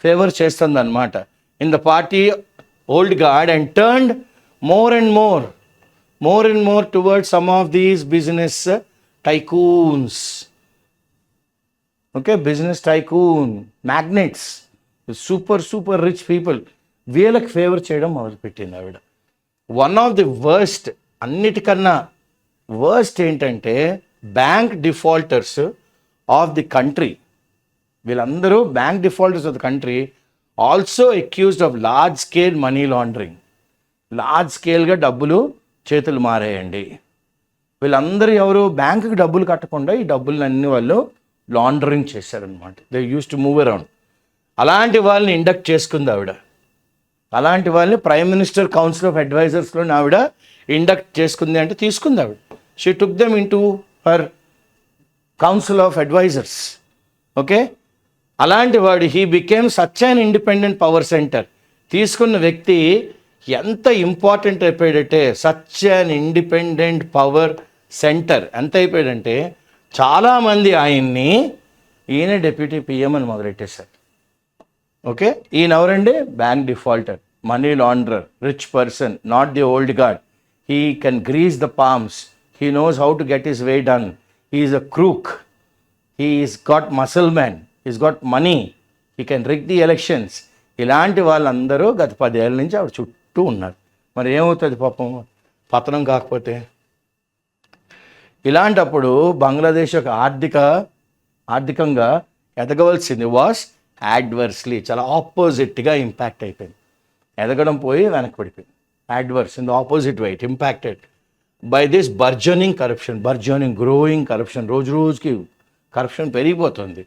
ఫేవర్ చేస్తుంది అనమాట. In the party old gourd and turned more and more towards some of these business tycoons. Okay, business tycoon, magnates, super rich people. వీళ్ళకి ఫేవర్ చేయడం మొదలుపెట్టింది ఆవిడ. వన్ ఆఫ్ ది వర్స్ట్, అన్నిటికన్నా వర్స్ట్ ఏంటంటే bank defaulters of the country. వీళ్ళందరూ bank defaulters of the country also accused of large scale money laundering. Large స్కేల్గా డబ్బులు చేతులు మారాయండి. వీళ్ళందరూ ఎవరు? బ్యాంకుకి డబ్బులు కట్టకుండా ఈ డబ్బులన్నీ వాళ్ళు లాండరింగ్ చేశారనమాట. They use to move around. అలాంటి వాళ్ళని ఇండక్ట్ చేసుకుంది ఆవిడ. అలాంటి వాళ్ళని ప్రైమ్ మినిస్టర్ కౌన్సిల్ ఆఫ్ అడ్వైజర్స్లో ఆవిడ ఇండక్ట్ చేసుకుంది, అంటే తీసుకుంది ఆవిడ. She took them into her council of advisers. Okay, అలాంటి వాడు he became such an independent power centre. తీసుకున్న వ్యక్తి ఎంత ఇంపార్టెంట్ అయిపోయాడంటే, such an independent power centre ఎంత అయిపోయాడంటే చాలామంది ఆయన్ని ఈయన డెప్యూటీ పిఎం అని మొదలెట్టేశారు. ఓకే, ఈయన ఎవరండి? Bank defaulter, money launderer, rich person, not the old guard. He can grease the palms, he knows how to get his way done, he is a crook, he is got muscle man, he's got money, he can rig the elections. ఇలాంటి వాళ్ళందరూ గత 10 ఏళ్ళ నుంచి ఆవిడ చుట్టూ ఉన్నారు. మరి ఏమవుతుంది పాపం పతనం కాకపోతే? ఇలాంటప్పుడు బంగ్లాదేశ్ ఒక ఆర్థికంగా ఎదగవలసింది వాస్ యాడ్వర్స్లీ, చాలా ఆపోజిట్గా ఇంపాక్ట్ అయిపోయింది. ఎదగడం పోయి వెనక్కి పడిపోయింది. Adverse in the opposite way, it impacted by this burgeoning corruption, growing corruption. రోజు రోజుకి కరప్షన్ పెరిగిపోతుంది.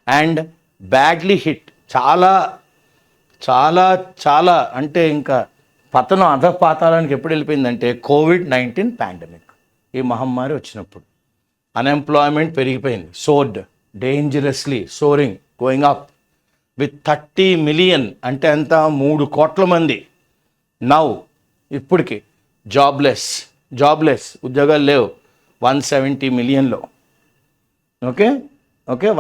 అండ్ బ్యాడ్లీ హిట్, చాలా చాలా చాలా అంటే ఇంకా పతనం అధపాతాళానికి ఎప్పుడు వెళ్ళిపోయిందంటే COVID-19 పాండమిక్, ఈ మహమ్మారి వచ్చినప్పుడు అన్ఎంప్లాయ్మెంట్ పెరిగిపోయింది. Dangerously soaring, going up with 30 million అంటే ఎంత? 3 కోట్ల మంది నౌ ఇప్పటికి జాబ్లెస్, ఉద్యోగాలు లేవు 170 మిలియన్లో. ఓకే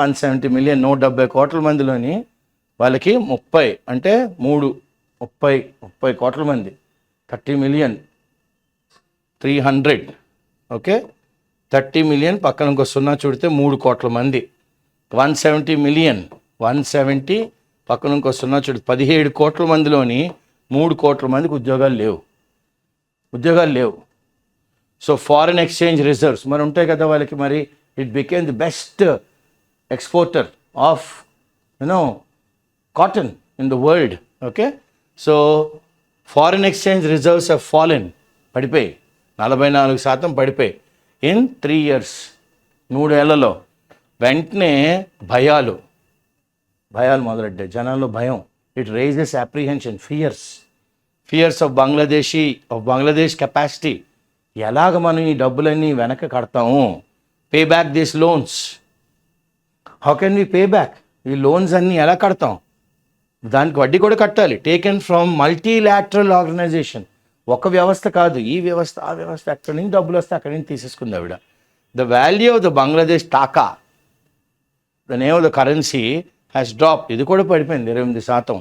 170 మిలియన్, 170 కోట్ల మందిలోని వాళ్ళకి 30 అంటే 30 కోట్ల మంది, 30 మిలియన్ 300. ఓకే, 30 మిలియన్ పక్కన ఇంకో 0 చూడితే 3 కోట్ల మంది. 170 మిలియన్, 170 పక్కన ఇంకో 0 చూడు, 17 కోట్ల మందిలోని 3 కోట్ల మందికి ఉద్యోగాలు లేవు. సో ఫారిన్ ఎక్స్చేంజ్ రిజర్వ్స్ మరి ఉంటాయి కదా వాళ్ళకి. మరి it became the best exporter of cotton in the world. Okay, so foreign exchange reserves of fallen, పడిపోయి 44% పడిపోయి ఇన్ 3 years, 3 ఏళ్లలో. వెంటనే భయాలు మొదలెడ్డాయి జనాల్లో, భయం. It raises apprehension, fears of Bangladesh capacity. ఎలాగ మనం ఈ డబ్బులన్నీ వెనక కడతాము? Pay back this loans, how can we pay back? ఈ లోన్స్ అన్నీ ఎలా కడతాం? దానికి వడ్డీ కూడా కట్టాలి. టేకెన్ ఫ్రమ్ మల్టీలాటరల్ ఆర్గనైజేషన్, ఒక వ్యవస్థ కాదు, ఈ వ్యవస్థ ఆ వ్యవస్థ, ఎక్కడి నుంచి డబ్బులు వస్తే అక్కడి నుంచి తీసేసుకుంది ఆవిడ. The value of the Bangladesh taka, the name of the currency has drop. ఇది కూడా పడిపోయింది 28%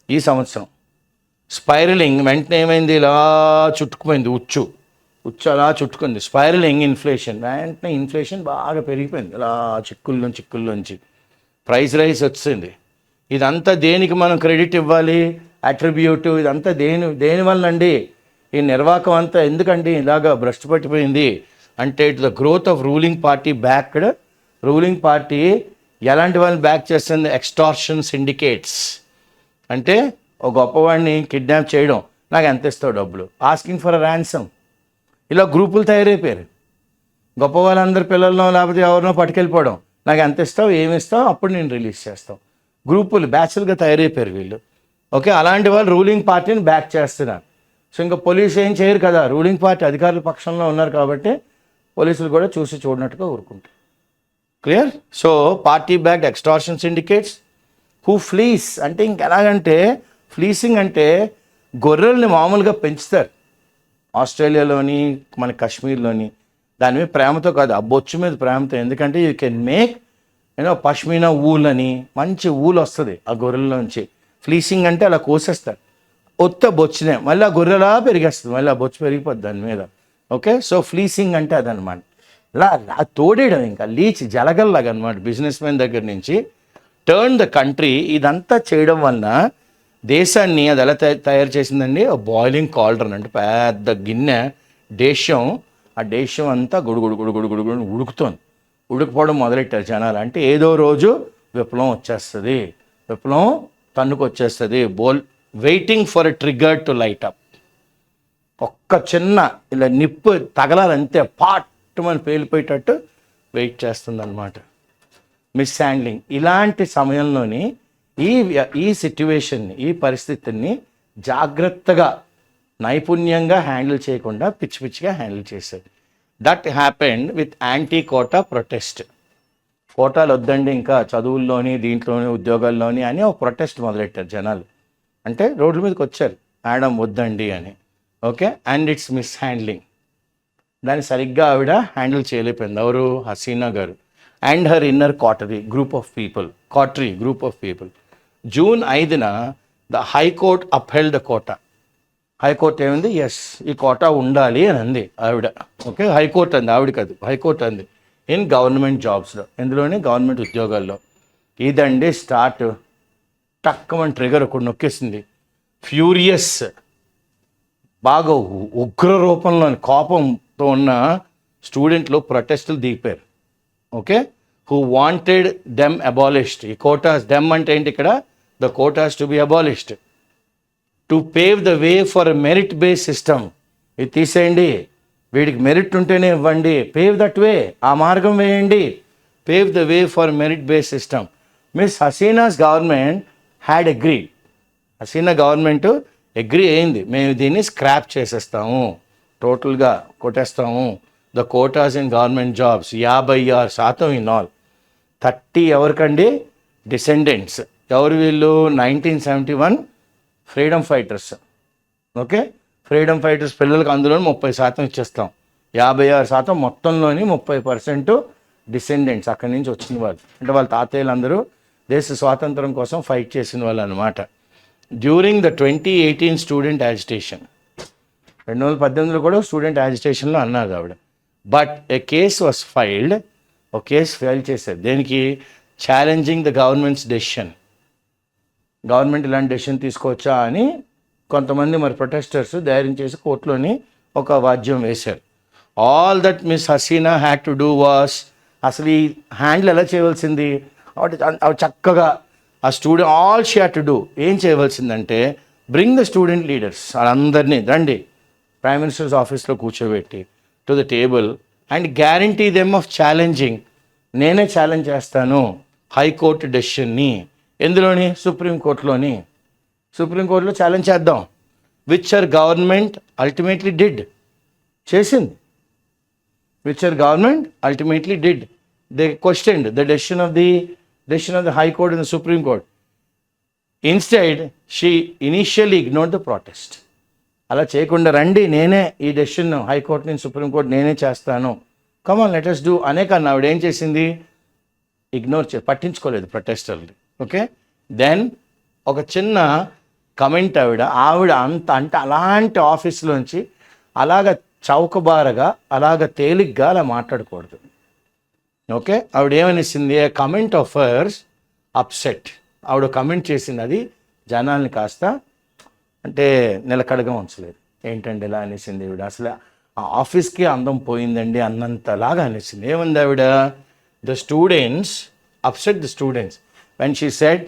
ఈ సంవత్సరం. స్పైరలింగ్, వెంటనే ఏమైంది? ఇలా చుట్టుకుపోయింది, ఉచ్చు అలా చుట్టుకుంది. స్పైరలింగ్ ఇన్ఫ్లేషన్, వెంటనే ఇన్ఫ్లేషన్ బాగా పెరిగిపోయింది, ఇలా చిక్కుల్లోంచి ప్రైస్ రైస్ వచ్చింది. ఇదంతా దేనికి మనం క్రెడిట్ ఇవ్వాలి? అట్రిబ్యూట్. ఇదంతా దేనివల్ల అండి? ఈ నిర్వాహకం అంతా ఎందుకండి ఇలాగా భ్రష్టు పట్టిపోయింది అంటే, to the growth of ruling party backed. Ruling party ఎలాంటి వాళ్ళని బ్యాక్ చేస్తుంది? Extortion syndicates. అంటే ఒక గొప్పవాడిని కిడ్నాప్ చేయడం, నాకు ఎంత ఇస్తావు డబ్బులు, ఆస్కింగ్ ఫర్ అ ర్యాన్సమ్. ఇలా గ్రూపులు తయారైపోయారు. గొప్ప వాళ్ళందరి పిల్లల్లో లేకపోతే ఎవరినో పట్టుకెళ్ళిపోవడం, నాకు ఎంత ఇస్తావు, ఏమి ఇస్తావు, అప్పుడు నేను రిలీజ్ చేస్తాం. గ్రూపులు బ్యాచ్లుగా తయారైపోయారు వీళ్ళు. ఓకే, అలాంటి వాళ్ళు రూలింగ్ పార్టీని బ్యాక్ చేస్తున్నారు. సో ఇంకా పోలీసు ఏం చేయరు కదా, రూలింగ్ పార్టీ అధికారుల పక్షంలో ఉన్నారు కాబట్టి పోలీసులు కూడా చూసి చూడనట్టుగా ఊరుకుంటారు. Clear? So party backed extortion syndicates who fleece. అంటే ఇంకెలాగంటే, ఫ్లీసింగ్ అంటే గొర్రెల్ని మామూలుగా పెంచుతారు ఆస్ట్రేలియాలోని, మన కాశ్మీర్లోని. దాని మీద ప్రేమతో కాదు, ఆ బొచ్చు మీద ప్రేమతో. ఎందుకంటే you can make pashmina wool అని, మంచి వూల్ వస్తుంది ఆ గొర్రెల్లోంచి. ఫ్లీసింగ్ అంటే అలా కోసేస్తారు, ఒత్త బొచ్చునే, మళ్ళీ ఆ గొర్రెలా పెరిగేస్తుంది, మళ్ళీ ఆ బొచ్చు పెరిగిపోద్ది దాని మీద. ఓకే, సో ఫ్లీసింగ్ అంటే అదనమాట. ఇలా తోడేయడం, ఇంకా లీచ్ జలగల్లాగా అనమాట బిజినెస్ మ్యాన్ దగ్గర నుంచి. Turn the country. ఇదంతా చేయడం వలన దేశాన్ని అది ఎలా తయారు చేసిందండి? బాయిలింగ్ కాల్డ్రన్, అంటే పెద్ద గిన్నె దేశం. ఆ దేశం అంతా గుడుగుడు ఉడుకుతోంది. ఉడికిపోవడం మొదలెట్టారు జనాలు. అంటే ఏదో రోజు విప్లవం వచ్చేస్తుంది, విప్లవం తన్నుకు వచ్చేస్తుంది. Waiting for a trigger to light up. ఒక్క చిన్న ఇలా నిప్పు తగలాలంతే, పాట్టుమని పేలిపోయేటట్టు వెయిట్ చేస్తుంది అనమాట. Miss handling. ఇలాంటి సమయంలోని ఈ సిట్యువేషన్ని, ఈ పరిస్థితిని జాగ్రత్తగా నైపుణ్యంగా హ్యాండిల్ చేయకుండా పిచ్చిగా హ్యాండిల్ చేశారు. That happened with anti quota protest. కోటాలు వద్దండి ఇంకా చదువుల్లోని, దీంట్లోని, ఉద్యోగాల్లోని అని ఒక ప్రొటెస్ట్ మొదలెట్టారు జనాలు. అంటే రోడ్ల మీదకి వచ్చారు, మేడం వద్దండి అని. Okay, and it's mishandling. దాన్ని సరిగ్గా ఆవిడ హ్యాండిల్ చేయలేకపోయింది. ఎవరు? హసీనా గారు. And her inner coterie group of people. June 5న the high court upheld the quota. High court ఏమైంది? ఎస్, ఈ కోటా ఉండాలి అని అంది ఆవిడ. ఓకే, హైకోర్టు అంది, ఆవిడ కాదు, హైకోర్టు అంది. ఇన్ గవర్నమెంట్ జాబ్స్లో, ఎందులోని? గవర్నమెంట్ ఉద్యోగాల్లో. ఇదండి స్టార్ట్. టక్కమని ట్రిగర్ ఒకటి నొక్కేసింది. ఫ్యూరియస్, బాగా ఉగ్ర రూపంలోని కోపంతో ఉన్న స్టూడెంట్లు ప్రొటెస్టులు దిగిపోయారు. Okay, who wanted them abolished. ఈ కోటాస్, దెమ్ అంటే ఏంటి ఇక్కడ? The quotas to be abolished. To pave the way for merit based system. ఇది తీసేయండి, వీడికి మెరిట్ ఉంటేనే ఇవ్వండి, పేవ్ దట్ వే, ఆ మార్గం వేయండి. Pave the way for merit based system. Miss Hasina's government had agreed. Hasina government agree అయింది, మేము దీన్ని స్క్రాప్ చేసేస్తాము, టోటల్గా కొట్టేస్తాము. The quotas in government jobs 56% in all. 30 ఎవరికండి? డిసెండెంట్స్. ఎవరు వీళ్ళు? 1971 freedom fighters. Okay, freedom fighters పిల్లలకి అందులో 30% ఇచ్చేస్తాం. 56% మొత్తంలోని 30% డిసెండెంట్స్, అక్కడి నుంచి వచ్చిన వాళ్ళు. అంటే వాళ్ళ తాతయ్యలు అందరూ దేశ స్వాతంత్రం కోసం ఫైట్ చేసిన వాళ్ళు అనమాట. డ్యూరింగ్ ద 2018 స్టూడెంట్ యాజిటేషన్, 2018లో కూడా స్టూడెంట్ యాజిటేషన్లో అన్నారు ఆవిడ. But A case was filed. ఒక కేసు ఫైల్ చేశారు. దేనికి? Challenging the governments decision. Government ఇలాంటి డెసిషన్ తీసుకోవచ్చా అని కొంతమంది మరి ప్రొటెస్టర్స్ ధైర్యం చేసి కోర్టులోని ఒక వాద్యం వేశారు. All that miss Hasina had to do was, అసలు ఈ హ్యాండిల్ ఎలా చేయవలసింది? ఆవిడ చక్కగా ఆ student all she had to do, ఏం చేయవలసిందంటే బ్రింగ్ ద స్టూడెంట్ లీడర్స్ వాళ్ళందరినీ రండి ప్రైమ్ మినిస్టర్స్ ఆఫీస్లో కూర్చోబెట్టి to the table and guarantee them of challenging. నేనే ఛాలెంజ్ చేస్తాను హైకోర్టు డెసిషన్ని. ఎందులోని? సుప్రీంకోర్టులోని. సుప్రీంకోర్టులో ఛాలెంజ్ చేద్దాం. Which our government ultimately did, చేసింది. which our government ultimately did. They questioned the decision of the High Court and the Supreme Court. Instead, she initially ignored the protest. అలా చేయకుండా రండి నేనే ఈ డెసిషన్ హైకోర్టు నుంచి supreme court నేనే చేస్తాను, come on let us do అనే కన్నా ఆవిడ ఏం చేసింది? పట్టించుకోలేదు ప్రొటెస్టర్లు. ఓకే, దెన్ ఒక చిన్న కమెంట్ ఆవిడ అంటే అలాంటి ఆఫీస్లోంచి అలాగ చౌకబారగా అలాగ తేలిగ్గా అలా మాట్లాడకూడదు. ఓకే, ఆవిడ ఏమనిసింది? Comment of hers upset. ఆవిడ కమెంట్ చేసింది, అది జనాల్ని కాస్త అంటే నిలకడగా ఉంచలేదు. ఏంటండి ఇలా అనేసింది ఆవిడ, అసలు ఆ ఆఫీస్కి అందం పోయిందండి అన్నంతలాగా అనేసింది. ఏముంది ఆవిడ? The students upset the students when she said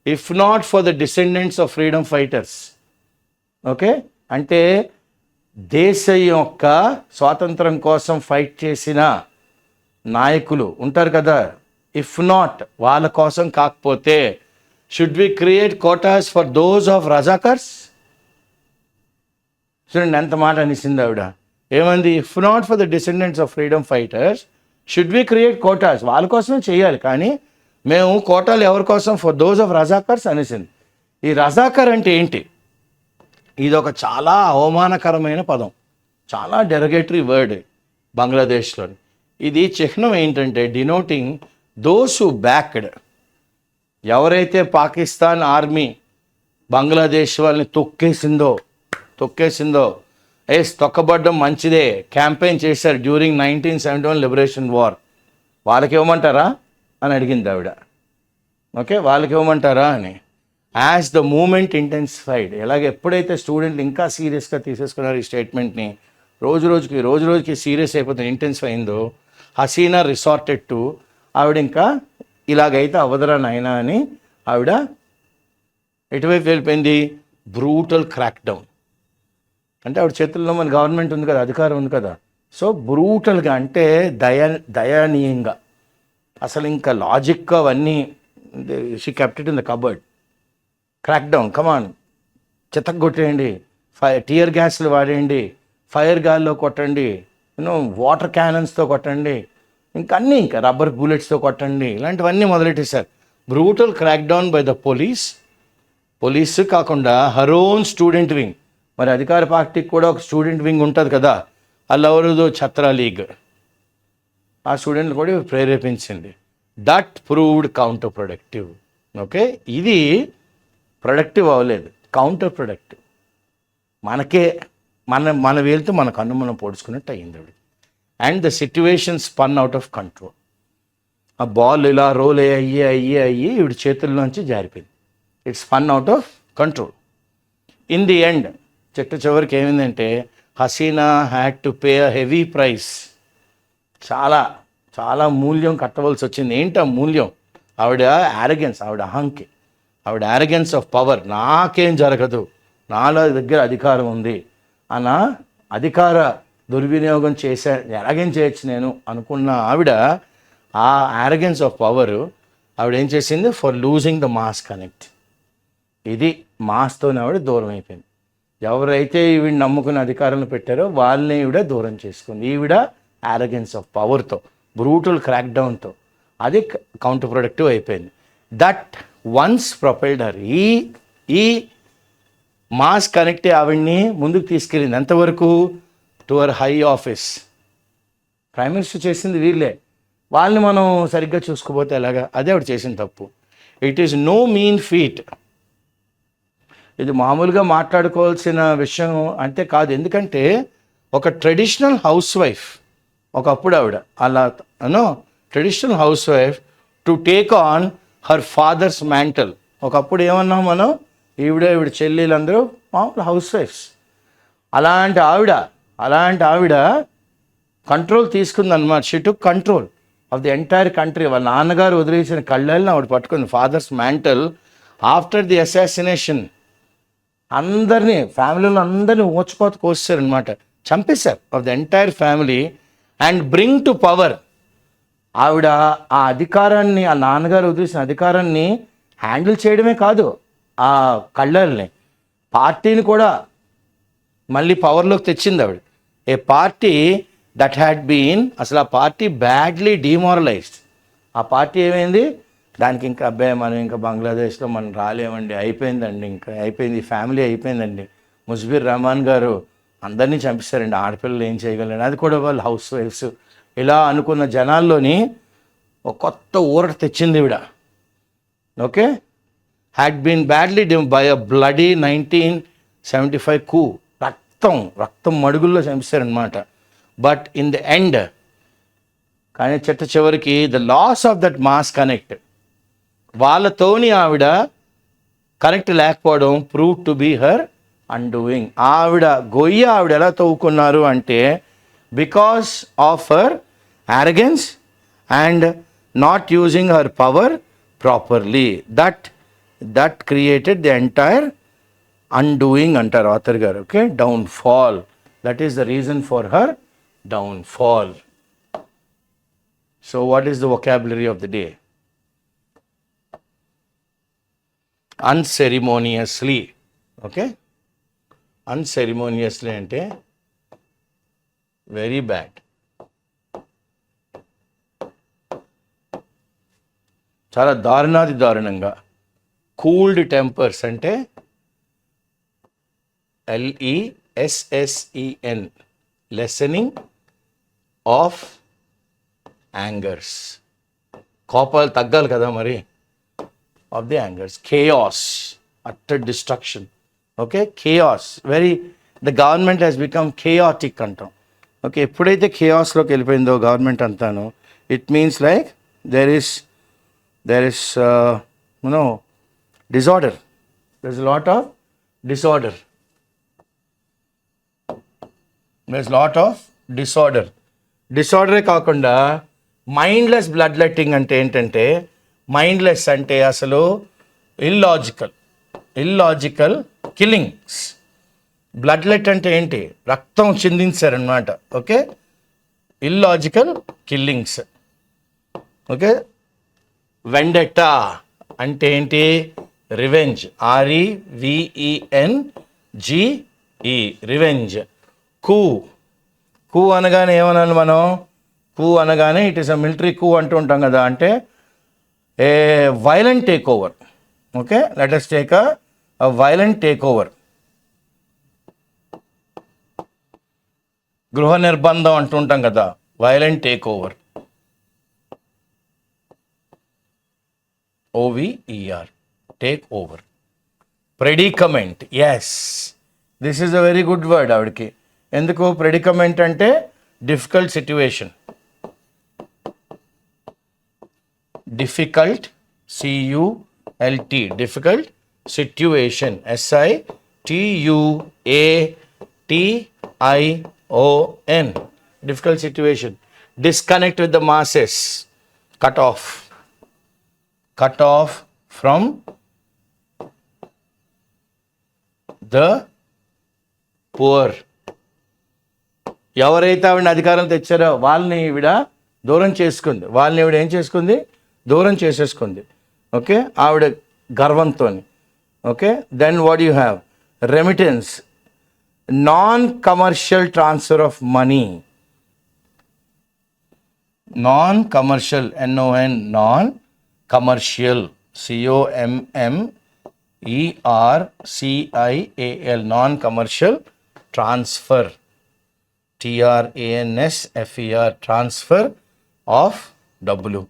if not for the descendants of freedom fighters. Okay, అంటే దేశం యొక్క స్వాతంత్రం కోసం ఫైట్ చేసిన నాయకులు ఉంటారు కదా, ఇఫ్ నాట్ వాళ్ళ కోసం కాకపోతే should we create quotas for those of Razakars. చూడండి ఎంత మాట అనిసింది ఆవిడ. ఏమంది? If not for the descendants of freedom fighters should we create quotas, వాళ్ళ కోసమే చేయాలి, కానీ మేము కోటాలు ఎవరి కోసం? ఫర్ దోస్ ఆఫ్ రజాకర్స్ అనేసింది. ఈ రజాకర్ అంటే ఏంటి? ఇది ఒక చాలా అవమానకరమైన పదం, చాలా డెరగేటరీ వర్డ్ బంగ్లాదేశ్లో. ఇది చిహ్నం ఏంటంటే డినోటింగ్ దోస్ హూ బ్యాక్డ్. ఎవరైతే పాకిస్తాన్ ఆర్మీ బంగ్లాదేశ్ వాళ్ళని తొక్కేసిందో తొక్కబడ్డం మంచిదే, క్యాంపెయిన్ చేశారు డ్యూరింగ్ 1971 లిబరేషన్ వార్, వాళ్ళకి ఇవ్వమంటారా అని అడిగింది ఆవిడ. ఓకే, వాళ్ళకి ఇవ్వమంటారా అని. యాజ్ ద మూమెంట్ ఇంటెన్సిఫైడ్, ఎలాగ ఎప్పుడైతే స్టూడెంట్లు ఇంకా సీరియస్గా తీసేసుకున్నారు ఈ స్టేట్మెంట్ని, రోజు రోజుకి సీరియస్ అయిపోతుంది, ఇంటెన్సిఫై అయిందో, హసీనా రిసార్టెడ్ టు, ఆవిడ ఇంకా ఇలాగైతే అవదరా నాయనా అని ఆవిడ ఎటువైపు వెళ్ళిపోయింది? Brutal crack down. అంటే ఆవిడ చేతుల్లో మన గవర్నమెంట్ ఉంది కదా, అధికారం ఉంది కదా, సో బ్రూటల్గా అంటే దయనీయంగా, అసలు ఇంకా లాజిక్ అవన్నీ she kept it in the cupboard. Crack down, come on, చితగ్గొట్టేయండి, టియర్ గ్యాస్లు వాడేయండి, ఫైర్ గాల్లో కొట్టండి, వాటర్ క్యానన్స్తో కొట్టండి, ఇంకా రబ్బర్ బుల్లెట్స్తో కొట్టండి, ఇలాంటివన్నీ మొదలెట్టేశారు. Brutal crack down by the police కాకుండా హర్ ఓన్ స్టూడెంట్ వింగ్. మరి అధికార పార్టీకి కూడా ఒక స్టూడెంట్ వింగ్ ఉంటుంది కదా, అల్లెవరిదో ఛత్రా లీగ్, ఆ స్టూడెంట్లు కూడా ప్రేరేపించింది. That proved counter productive. Okay, ఇది ప్రొడక్టివ్ అవ్వలేదు, కౌంటర్ ప్రొడక్టివ్. మనకే మన వేలుతో మన కన్ను మనం పొడుచుకున్నట్టు అయ్యింది. And the situation spun out of control. ఆ బాల్ ఇలా రోల్ అయ్యి వీడి చేతుల్లోంచి జారిపోయింది. It's spun out of control. In the end చివరికి ఏమైందంటే Hasina had to pay a heavy price. చాలా మూల్యం కట్టవలసి వచ్చింది. ఏంటి ఆ మూల్యం? ఆవిడ యారగెన్స్, ఆవిడ అహంకి, ఆవిడ యారగెన్స్ ఆఫ్ పవర్. నాకేం జరగదు, నాలో దగ్గర అధికారం ఉంది అన్న అధికార దుర్వినియోగం ఎలాగేం చేయొచ్చు నేను అనుకున్న ఆవిడ, ఆ యారగెన్స్ ఆఫ్ పవర్ ఆవిడ ఏం చేసింది? For losing the mass connect. ఇది మాస్తోనే ఆవిడ దూరం అయిపోయింది. ఎవరైతే ఈవిడ నమ్ముకున్న అధికారంలో పెట్టారో వాళ్ళని ఈవిడ దూరం చేసుకుంది. ఈవిడ యారగెన్స్ ఆఫ్ పవర్తో, బ్రూటల్ క్రాక్ డౌన్తో అది కౌంటర్ ప్రొడక్టివ్ అయిపోయింది. That once propelled her. ఈ మాస్ కనెక్టే ఆవిడ్ని ముందుకు తీసుకెళ్ళింది. ఎంతవరకు? To our high office. Prime minister చేసింది వీళ్ళే, వాళ్ళని మనం సరిగ్గా చూసుకోపోతే ఎలాగా? అదే ఆవిడ చేసిన తప్పు. It is no mean feat. ఇది మామూలుగా మాట్లాడుకోవాల్సిన విషయం అంటే కాదు. ఎందుకంటే ఒక ట్రెడిషనల్ హౌస్ వైఫ్, ఒకప్పుడు ఆవిడ అలా traditional house wife to take on her father's mantle. ఒకప్పుడు ఏమన్నాం మనం? ఈవిడ చెల్లెలందరూ మామూలు హౌస్ వైఫ్స్. అలాంటి ఆవిడ కంట్రోల్ తీసుకుందన్నమాట. She took control. Of the entire country. వాళ్ళ నాన్నగారు వదిలేసిన కళ్ళల్ని ఆవిడ పట్టుకుంది. Father's mantle after the assassination అందరినీ, ఫ్యామిలీలో అందరినీ ఊచకోత కోసారనమాట, చంపేశారు of the entire family. And bring to power, ఆవిడ ఆ అధికారాన్ని, ఆ నాన్నగారు వదిలేసిన అధికారాన్ని హ్యాండిల్ చేయడమే కాదు, ఆ కళ్ళల్ని, పార్టీని కూడా మళ్ళీ పవర్లోకి తెచ్చింది ఆవిడ. ఏ పార్టీ దట్ హ్యాడ్ బీన్, అసలు ఆ పార్టీ బ్యాడ్లీ డిమారలైజ్డ్. ఆ పార్టీ ఏమైంది, దానికి ఇంకా అబ్బాయి మనం ఇంకా బంగ్లాదేశ్లో మనం రాలేమండి, అయిపోయిందండి, ఇంకా అయిపోయింది, ఫ్యామిలీ అయిపోయిందండి. ముజ్బిర్ రహమాన్ గారు అందరినీ చంపేశారండి, ఆడపిల్లలు ఏం చేయగలండి, అది కూడా వాళ్ళు హౌస్ వైఫ్స్, ఇలా అనుకున్న జనాల్లోని ఒక కొత్త ఊరట తెచ్చింది ఈవిడ. Okay, had been badly by a bloody 1975 coup. రక్తం మడుగుల్లో చంపేశారనమాట. బట్ ఇన్ ది ఎండ్, కానీ చివరికి the loss of that mass connect, వాళ్ళతోని ఆవిడ కనెక్ట్ లేకపోవడం prove to be her undoing. ఆవిడ ఎలా తవ్వుకున్నారు అంటే, because of her arrogance and not using her power properly, that created the entire undoing antaru author garu. Okay, downfall, that is the reason for her downfall. So what is the vocabulary of the day? Unceremoniously. Okay, unceremoniously ante very bad, చాలా దారుణంగా. Cooled టెంపర్స్ అంటే LESSEN, lessening of hangers. కోపాలు తగ్గాలి కదా మరి, of the hangers. Chaos, utter destruction. Okay, chaos, the government has become chaotic అంటాం. Okay, ఎప్పుడైతే కేయాస్లోకి వెళ్ళిపోయిందో government అంతాను, it means like there is disorder. There's a lot of disorder. డిసార్డరే కాకుండా mindless blood letting అంటే ఏంటంటే, మైండ్లెస్ అంటే అసలు ఇల్లాజికల్ కిల్లింగ్స్. బ్లడ్ లెట్ అంటే ఏంటి, రక్తం చిందించారనమాట. Okay, illogical killings. Okay, vendetta అంటే ఏంటి, రివెంజ్, REVENGE, రివెంజ్. కూ అనగానే ఏమనాలి మనం, కూ అనగానే ఇట్ ఈస్ అ మిలిటరీ కూ అంటూ ఉంటాం కదా, అంటే a violent take over. Okay, let us take a violent take over. గృహ నిర్బంధం అంటుంటాం కదా, violent take over. OVER, take over. Predicament, yes, this is a very good word ఆవిడకి. ఎందుకు ప్రెడికమెంట్ అంటే difficult situation. Difficult, CULT, difficult situation, SITUATION, difficult situation. Disconnect with the masses, cut off from the poor. ఎవరైతే ఆవిడ అధికారం తెచ్చారో వాళ్ళని ఈవిడ దూరం చేసుకుంది. ఏం చేసుకుంది, దూరం చేసేసుకుంది. ఓకే, ఆవిడ గర్వంతో. Okay, then what you have, remittance, non commercial transfer of money. Non commercial, NON, non commercial, COMMERCIAL, non commercial transfer, TRANSFER, transfer of డబ్బులు,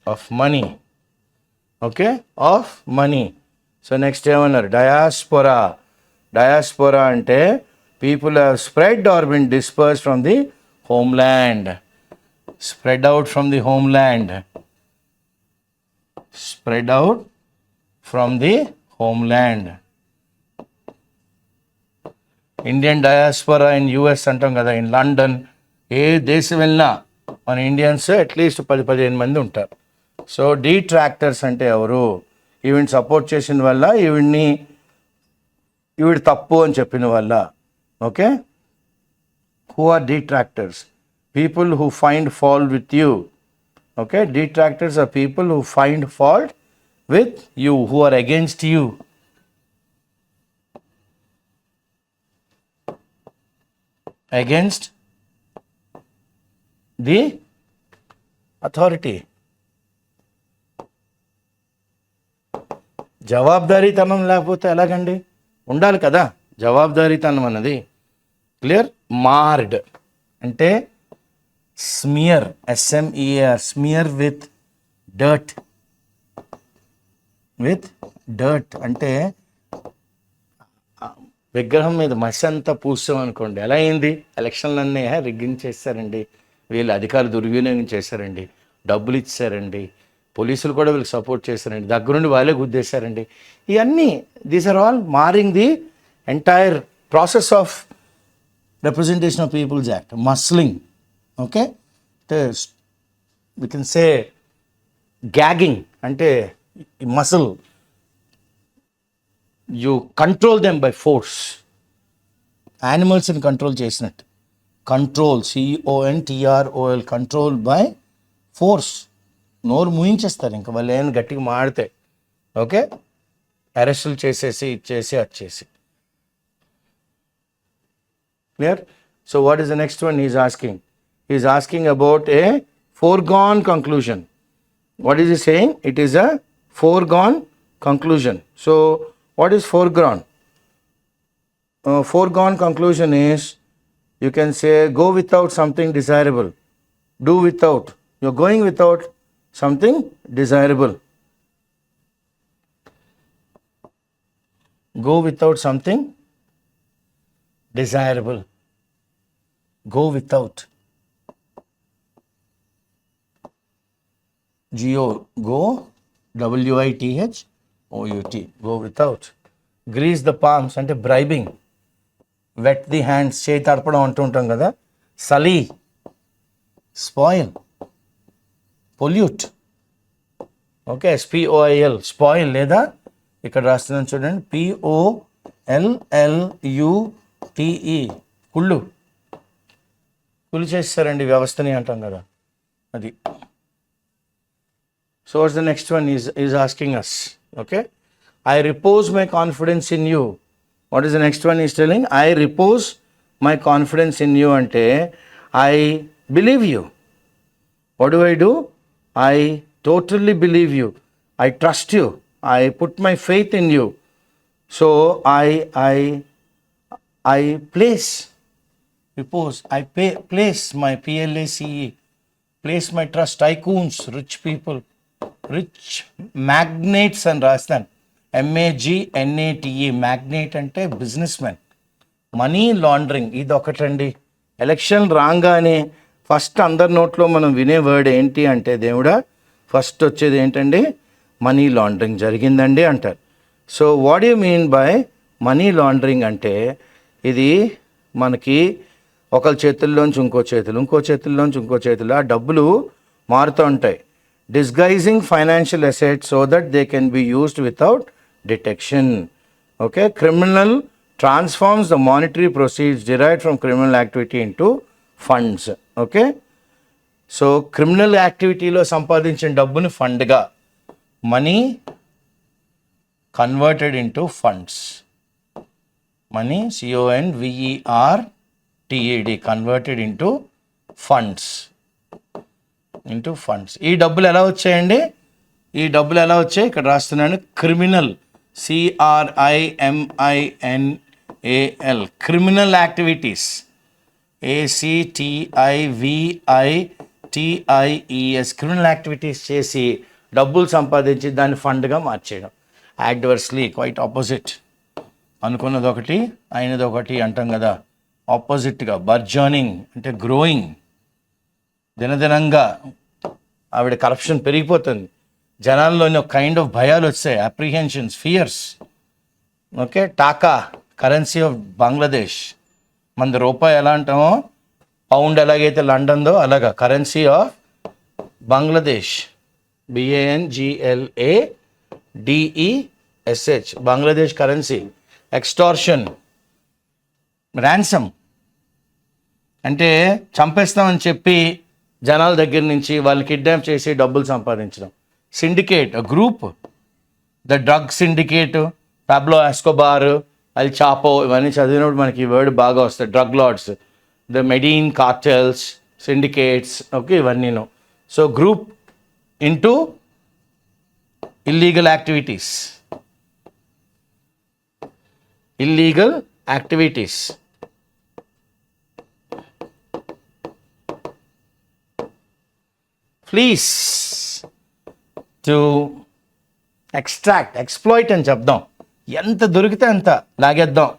of money. Okay, of money. So next ఏమన్నారు, diaspora అంటే people have spread or been dispersed from the homeland. Spread out from the homeland. Indian diaspora in US అంటాం కదా, in London, ఏ దేశం వెళ్ళినా మన Indians at least 10-15 మంది ఉంటారు. సో డిట్రాక్టర్స్ అంటే ఎవరు? ఈవిని సపోర్ట్ చేసిన వల్ల, ఈవిడ తప్పు అని చెప్పిన వల్ల. Okay, who are detractors? People who find fault with you. Okay, detractors are people who find fault with you, who are against you. Against the authority. జవాబుదారీతనం లేకపోతే ఎలాగండి? ఉండాలి కదా జవాబుదారీతనం అన్నది. క్లియర్? మార్డ్ అంటే smear, SMER, smear with dirt. అంటే విగ్రహం మీద మసి అంతా పూసాం అనుకోండి, ఎలా అయింది? ఎలక్షన్లన్నీ రిగ్గింగ్ చేశారండి, వీళ్ళు అధికారులు దుర్వినియోగం చేశారండి, డబ్బులు ఇచ్చారండి, పోలీసులు కూడా వీళ్ళకి సపోర్ట్ చేశారండి, దగ్గరుండి వాళ్ళే గుద్దేశారండి. ఇవన్నీ these are all marring the entire process of representation of people's act. Muzzling, okay, we can say gagging అంటే muscle. You control them by force. యానిమల్స్ని కంట్రోల్ చేసినట్టు. Control, CONTROL, control by force. నోరు మూయించేస్తారు ఇంకా వాళ్ళు ఏమైనా గట్టిగా మాడితే. ఓకే, అరెస్టులు చేసేసి ఇచ్చేసి వచ్చేసి. Clear? So what is the next one is asking? Is asking about a foregone conclusion. What is he saying? It is a foregone conclusion. So what is foregone? Foregone conclusion is, you can say, go without something desirable. Do without. You're going without something desirable. Go without something desirable. Go without. Go, WITHOUT. Go without. Grease the palms అంటే bribing. Wet the hands, చేయి తడపడం అంటూ ఉంటాం కదా. Sully, spoil, pollute. Okay, SPOIL, spoil. లేదా ఇక్కడ రాస్తున్నాను చూడండి, POLLUTE, కుళ్ళు చేస్తారండి వ్యవస్థని అంటాం కదా అది. So what's the next one is asking us? Okay, I repose my confidence in you. What is the next one is telling? I repose my confidence in you ante I believe you. What do? I totally believe you. I trust you. I put my faith in you. So I place, repose, place my PLACE, place my trust. Tycoons, rich people, rich magnates అని రాస్తాను, MAGNATE. Magnate అంటే business man. Money laundering ఇది ఒకటండి. Election రాగానే first అందరి నోట్లో మనం వినే వర్డ్ ఏంటి అంటే, దేవుడా, ఫస్ట్ వచ్చేది ఏంటండి? మనీ లాండరింగ్ జరిగిందండి అంటారు. So what you mean by money laundering అంటే, ఇది మనకి ఒకరి చేతుల్లోంచి ఇంకో చేతుల్లోంచి ఇంకో చేతుల్లో ఆ డబ్బులు మారుతూ ఉంటాయి. Disguising financial assets so that they can be used without detection. Okay, criminal transforms the monetary proceeds derived from criminal activity into funds. Okay, so criminal activity lo సంపాదించిన డబ్బుని ఫండ్ గా, money converted into funds. Money CONVERTED, converted into funds. ఈ డబ్బులు ఎలా వచ్చాయండి? ఇక్కడ రాస్తున్నాను, criminal, CRIMINAL, criminal activities, ACTIVITIES, criminal activities చేసి డబ్బులు సంపాదించి దాన్ని ఫండ్గా మార్చేయడం. Adversely, quite opposite. అనుకున్నది ఒకటి, అయినది ఒకటి అంటాం కదా. ఆపోజిట్గా బర్జర్నింగ్ అంటే గ్రోయింగ్. దినదినంగా ఆవిడ కరప్షన్ పెరిగిపోతుంది. జనాల్లోని ఒక కైండ్ ఆఫ్ భయాలు వచ్చాయి, apprehensions, fears. Okay, taka, currency of Bangladesh. మన రూపాయి ఎలా అంటామో పౌండ్ ఎలాగైతే లండన్దో అలాగా currency of Bangladesh, BANGLADESH, Bangladesh currency. Extortion, ransom అంటే చంపేస్తామని చెప్పి జనాల దగ్గర నుంచి వాళ్ళు కిడ్నాప్ చేసి డబ్బులు సంపాదించడం. Syndicate, group, the drug syndicate, Pablo Escobar, El Chapo, ఇవన్నీ చదివినప్పుడు మనకి ఈ వర్డ్ బాగా వస్తాయి. Drug lords, the Medellin cartels, syndicates, okay, ఇవన్నీను. So group into illegal activities, illegal activities. Fleece, to extract, exploit అని చెప్దాం. ఎంత దొరికితే అంత లాగేద్దాం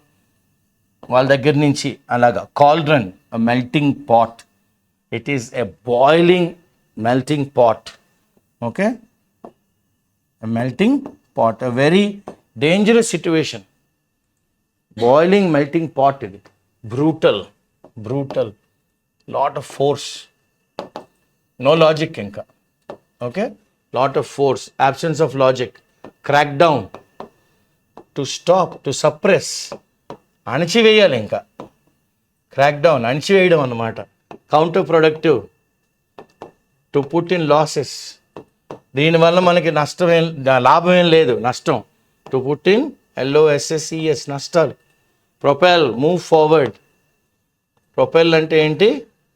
వాళ్ళ దగ్గర నుంచి, అలాగా. Cauldron, melting pot, it is a boiling melting pot, okay, melting pot, a very dangerous situation. Boiling melting pot ఇది. Brutal, brutal, lot of force, no logic ఇంకా, okay, lot of force, absence of logic. Crack down, to stop, to suppress, అణచివేయాలి ఇంకా. Crack down, అణచివేయడం అన్నమాట. Counter productive, to put in losses, దీనివల్ల మనకి నష్టం ఏం, లాభం ఏం లేదు, నష్టం. టు పుట్ ఇన్ LOSSES, నష్టాలు. Propel, move forward. ప్రొపెల్ అంటే ఏంటి?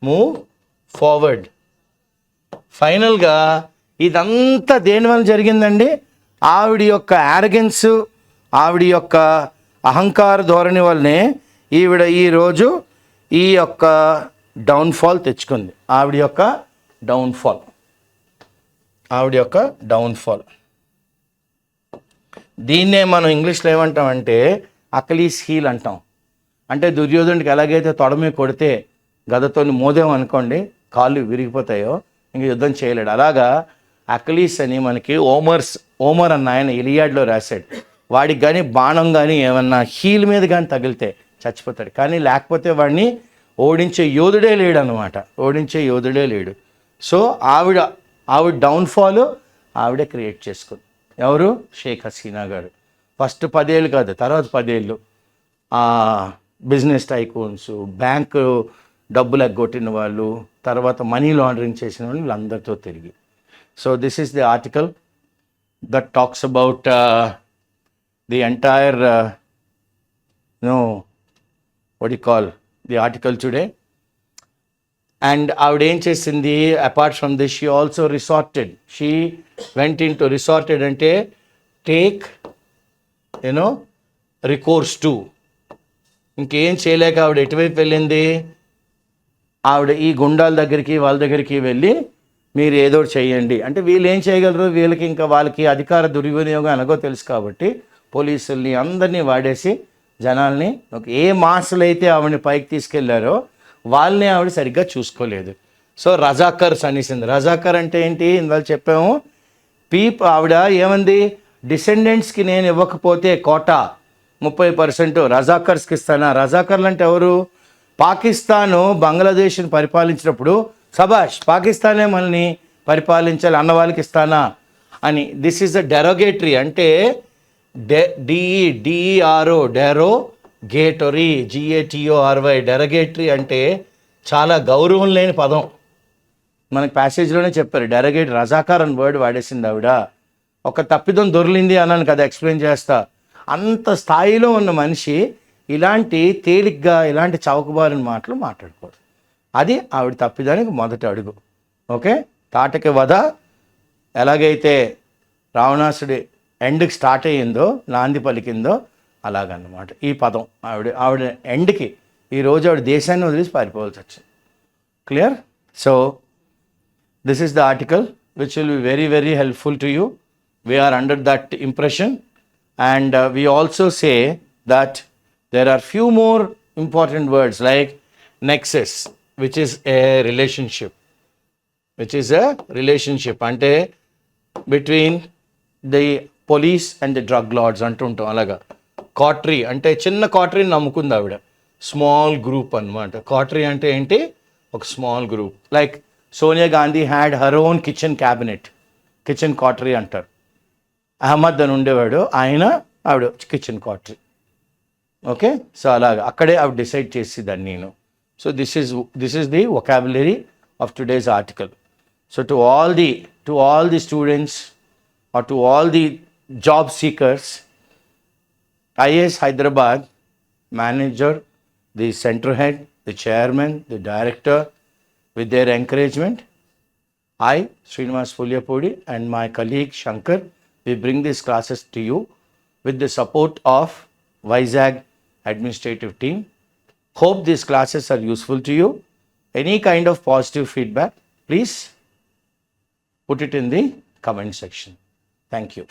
Move forward. ఫైనల్గా ఇదంతా దేనివల్ల జరిగిందండి? ఆవిడ యొక్క యారగెన్స్, ఆవిడ యొక్క అహంకార ధోరణి వల్లనే ఈవిడ ఈరోజు ఈ యొక్క డౌన్ఫాల్ తెచ్చుకుంది. ఆవిడ యొక్క డౌన్ఫాల్, ఆవిడ యొక్క డౌన్ఫాల్. దీన్నే మనం ఇంగ్లీష్లో ఏమంటామంటే అకిలీస్ హీల్ అంటాం. అంటే దుర్యోధనుడికి ఎలాగైతే తొడ మీద కొడితే గదతో మోదేం అనుకోండి కాళ్ళు విరిగిపోతాయో ఇంక యుద్ధం చేయలేడు, అలాగా అకిలీస్ అని మనకి ఓమర్ అన్న ఆయన ఇలియాడ్లో రాశాడు. వాడికి కానీ బాణం కానీ ఏమన్నా హీల్ మీద కానీ తగిలితే చచ్చిపోతాడు, కానీ లేకపోతే వాడిని ఓడించే యోధుడే లేడు అనమాట, ఓడించే యోధుడే లేడు. సో ఆవిడ డౌన్ఫాల్ ఆవిడే క్రియేట్ చేసుకుంది. ఎవరు? షేక్ హసీనా గారు. ఫస్ట్ 10 ఏళ్ళు కాదు, తర్వాత 10 ఏళ్ళు బిజినెస్ టైకూన్స్, బ్యాంకు డబ్బులు ఎగ్గొట్టిన వాళ్ళు, తర్వాత మనీ లాండరింగ్ చేసిన వాళ్ళు, వీళ్ళందరితో తిరిగి. So this is the article that talks about the entire what you call the article today. And ఆవిడ ఏం చేసింది? Apart from this she also resorted, she went in to resorted అంటే టేక్ రికోర్స్ టు. ఇంకేం చేయలేక ఆవిడ ఎటువైపు వెళ్ళింది? ఆవిడ ఈ గుండాల దగ్గరికి వాళ్ళ దగ్గరికి వెళ్ళి మీరు ఏదో చేయండి అంటే వీళ్ళు ఏం చేయగలరు? వీళ్ళకి ఇంకా వాళ్ళకి అధికార దుర్వినియోగం ఎలాగో తెలుసు కాబట్టి పోలీసుల్ని అందరినీ వాడేసి జనాల్ని ఏ మాసలు అయితే ఆవిడని పైకి తీసుకెళ్లారో వాళ్ళని ఆవిడ సరిగ్గా చూసుకోలేదు. సో రజాకర్స్ అనేసింది. రజాకర్ అంటే ఏంటి? ఇందులో చెప్పాము. ఆవిడ ఏమంది? డిసెండెంట్స్కి నేను ఇవ్వకపోతే కోటా 30% రజాకర్స్కి ఇస్తానా? రజాకర్లు అంటే ఎవరు? పాకిస్తాను బంగ్లాదేశ్ని పరిపాలించినప్పుడు సబాష్ పాకిస్తానే మనల్ని పరిపాలించాలి అన్న వాళ్ళకి ఇస్తానా అని. దిస్ ఈజ్ అ డెరోగేటరీ అంటే DERO డెరోగేటరీ, GATORY డెరోగేటరీ అంటే చాలా గౌరవం లేని పదం. మనకి ప్యాసేజ్లోనే చెప్పారు డెరోగేటరీ. రజాకార్ అని వర్డ్ వాడేసింది ఆవిడ. ఒక తప్పిదం దొరికింది అన్నాను కదా, ఎక్స్ప్లెయిన్ చేస్తా. అంత స్థాయిలో ఉన్న మనిషి ఇలాంటి తేలిగ్గా ఇలాంటి చౌకబారిన మాటలు మాట్లాడకూడదు. అది ఆవిడ తప్పిదానికి మొదటి అడుగు. ఓకే, తాటకి వధ ఎలాగైతే రావణాసుడి ఎండ్కి స్టార్ట్ అయ్యిందో, నాంది పలికిందో, అలాగన్నమాట ఈ పదం. ఆవిడ ఎండ్కి ఈరోజు ఆవిడ దేశాన్ని వదిలేసి పారిపోవాల్సి వచ్చింది. Clear? So this is the article which will be very very helpful to you. We are under that impression, and we also say that there are few more important words like nexus, which is a relationship, ante between the police and the drug lords antuntam. Alaga coterie ante chinna coterie nammukundi avida, small group annamata. Coterie ante enti? ఒక small group. Like Sonia Gandhi had her own kitchen cabinet, kitchen cautery అంటారు. అహ్మద్ అని ఉండేవాడు, ఆవిడ kitchen cautery. Okay, so అలాగా అక్కడే ఆవిడ decide చేసేదాన్ని నేను. So this is the vocabulary of today's article. So to all the students or to all the job seekers, IAS Hyderabad manager, the center head, the chairman, the director, with their encouragement, I, Srinivas Pulyapudi, and my colleague Shankar, we bring these classes to you with the support of Vizag administrative team. Hope these classes are useful to you. Any kind of positive feedback, please put it in the comment section. Thank you.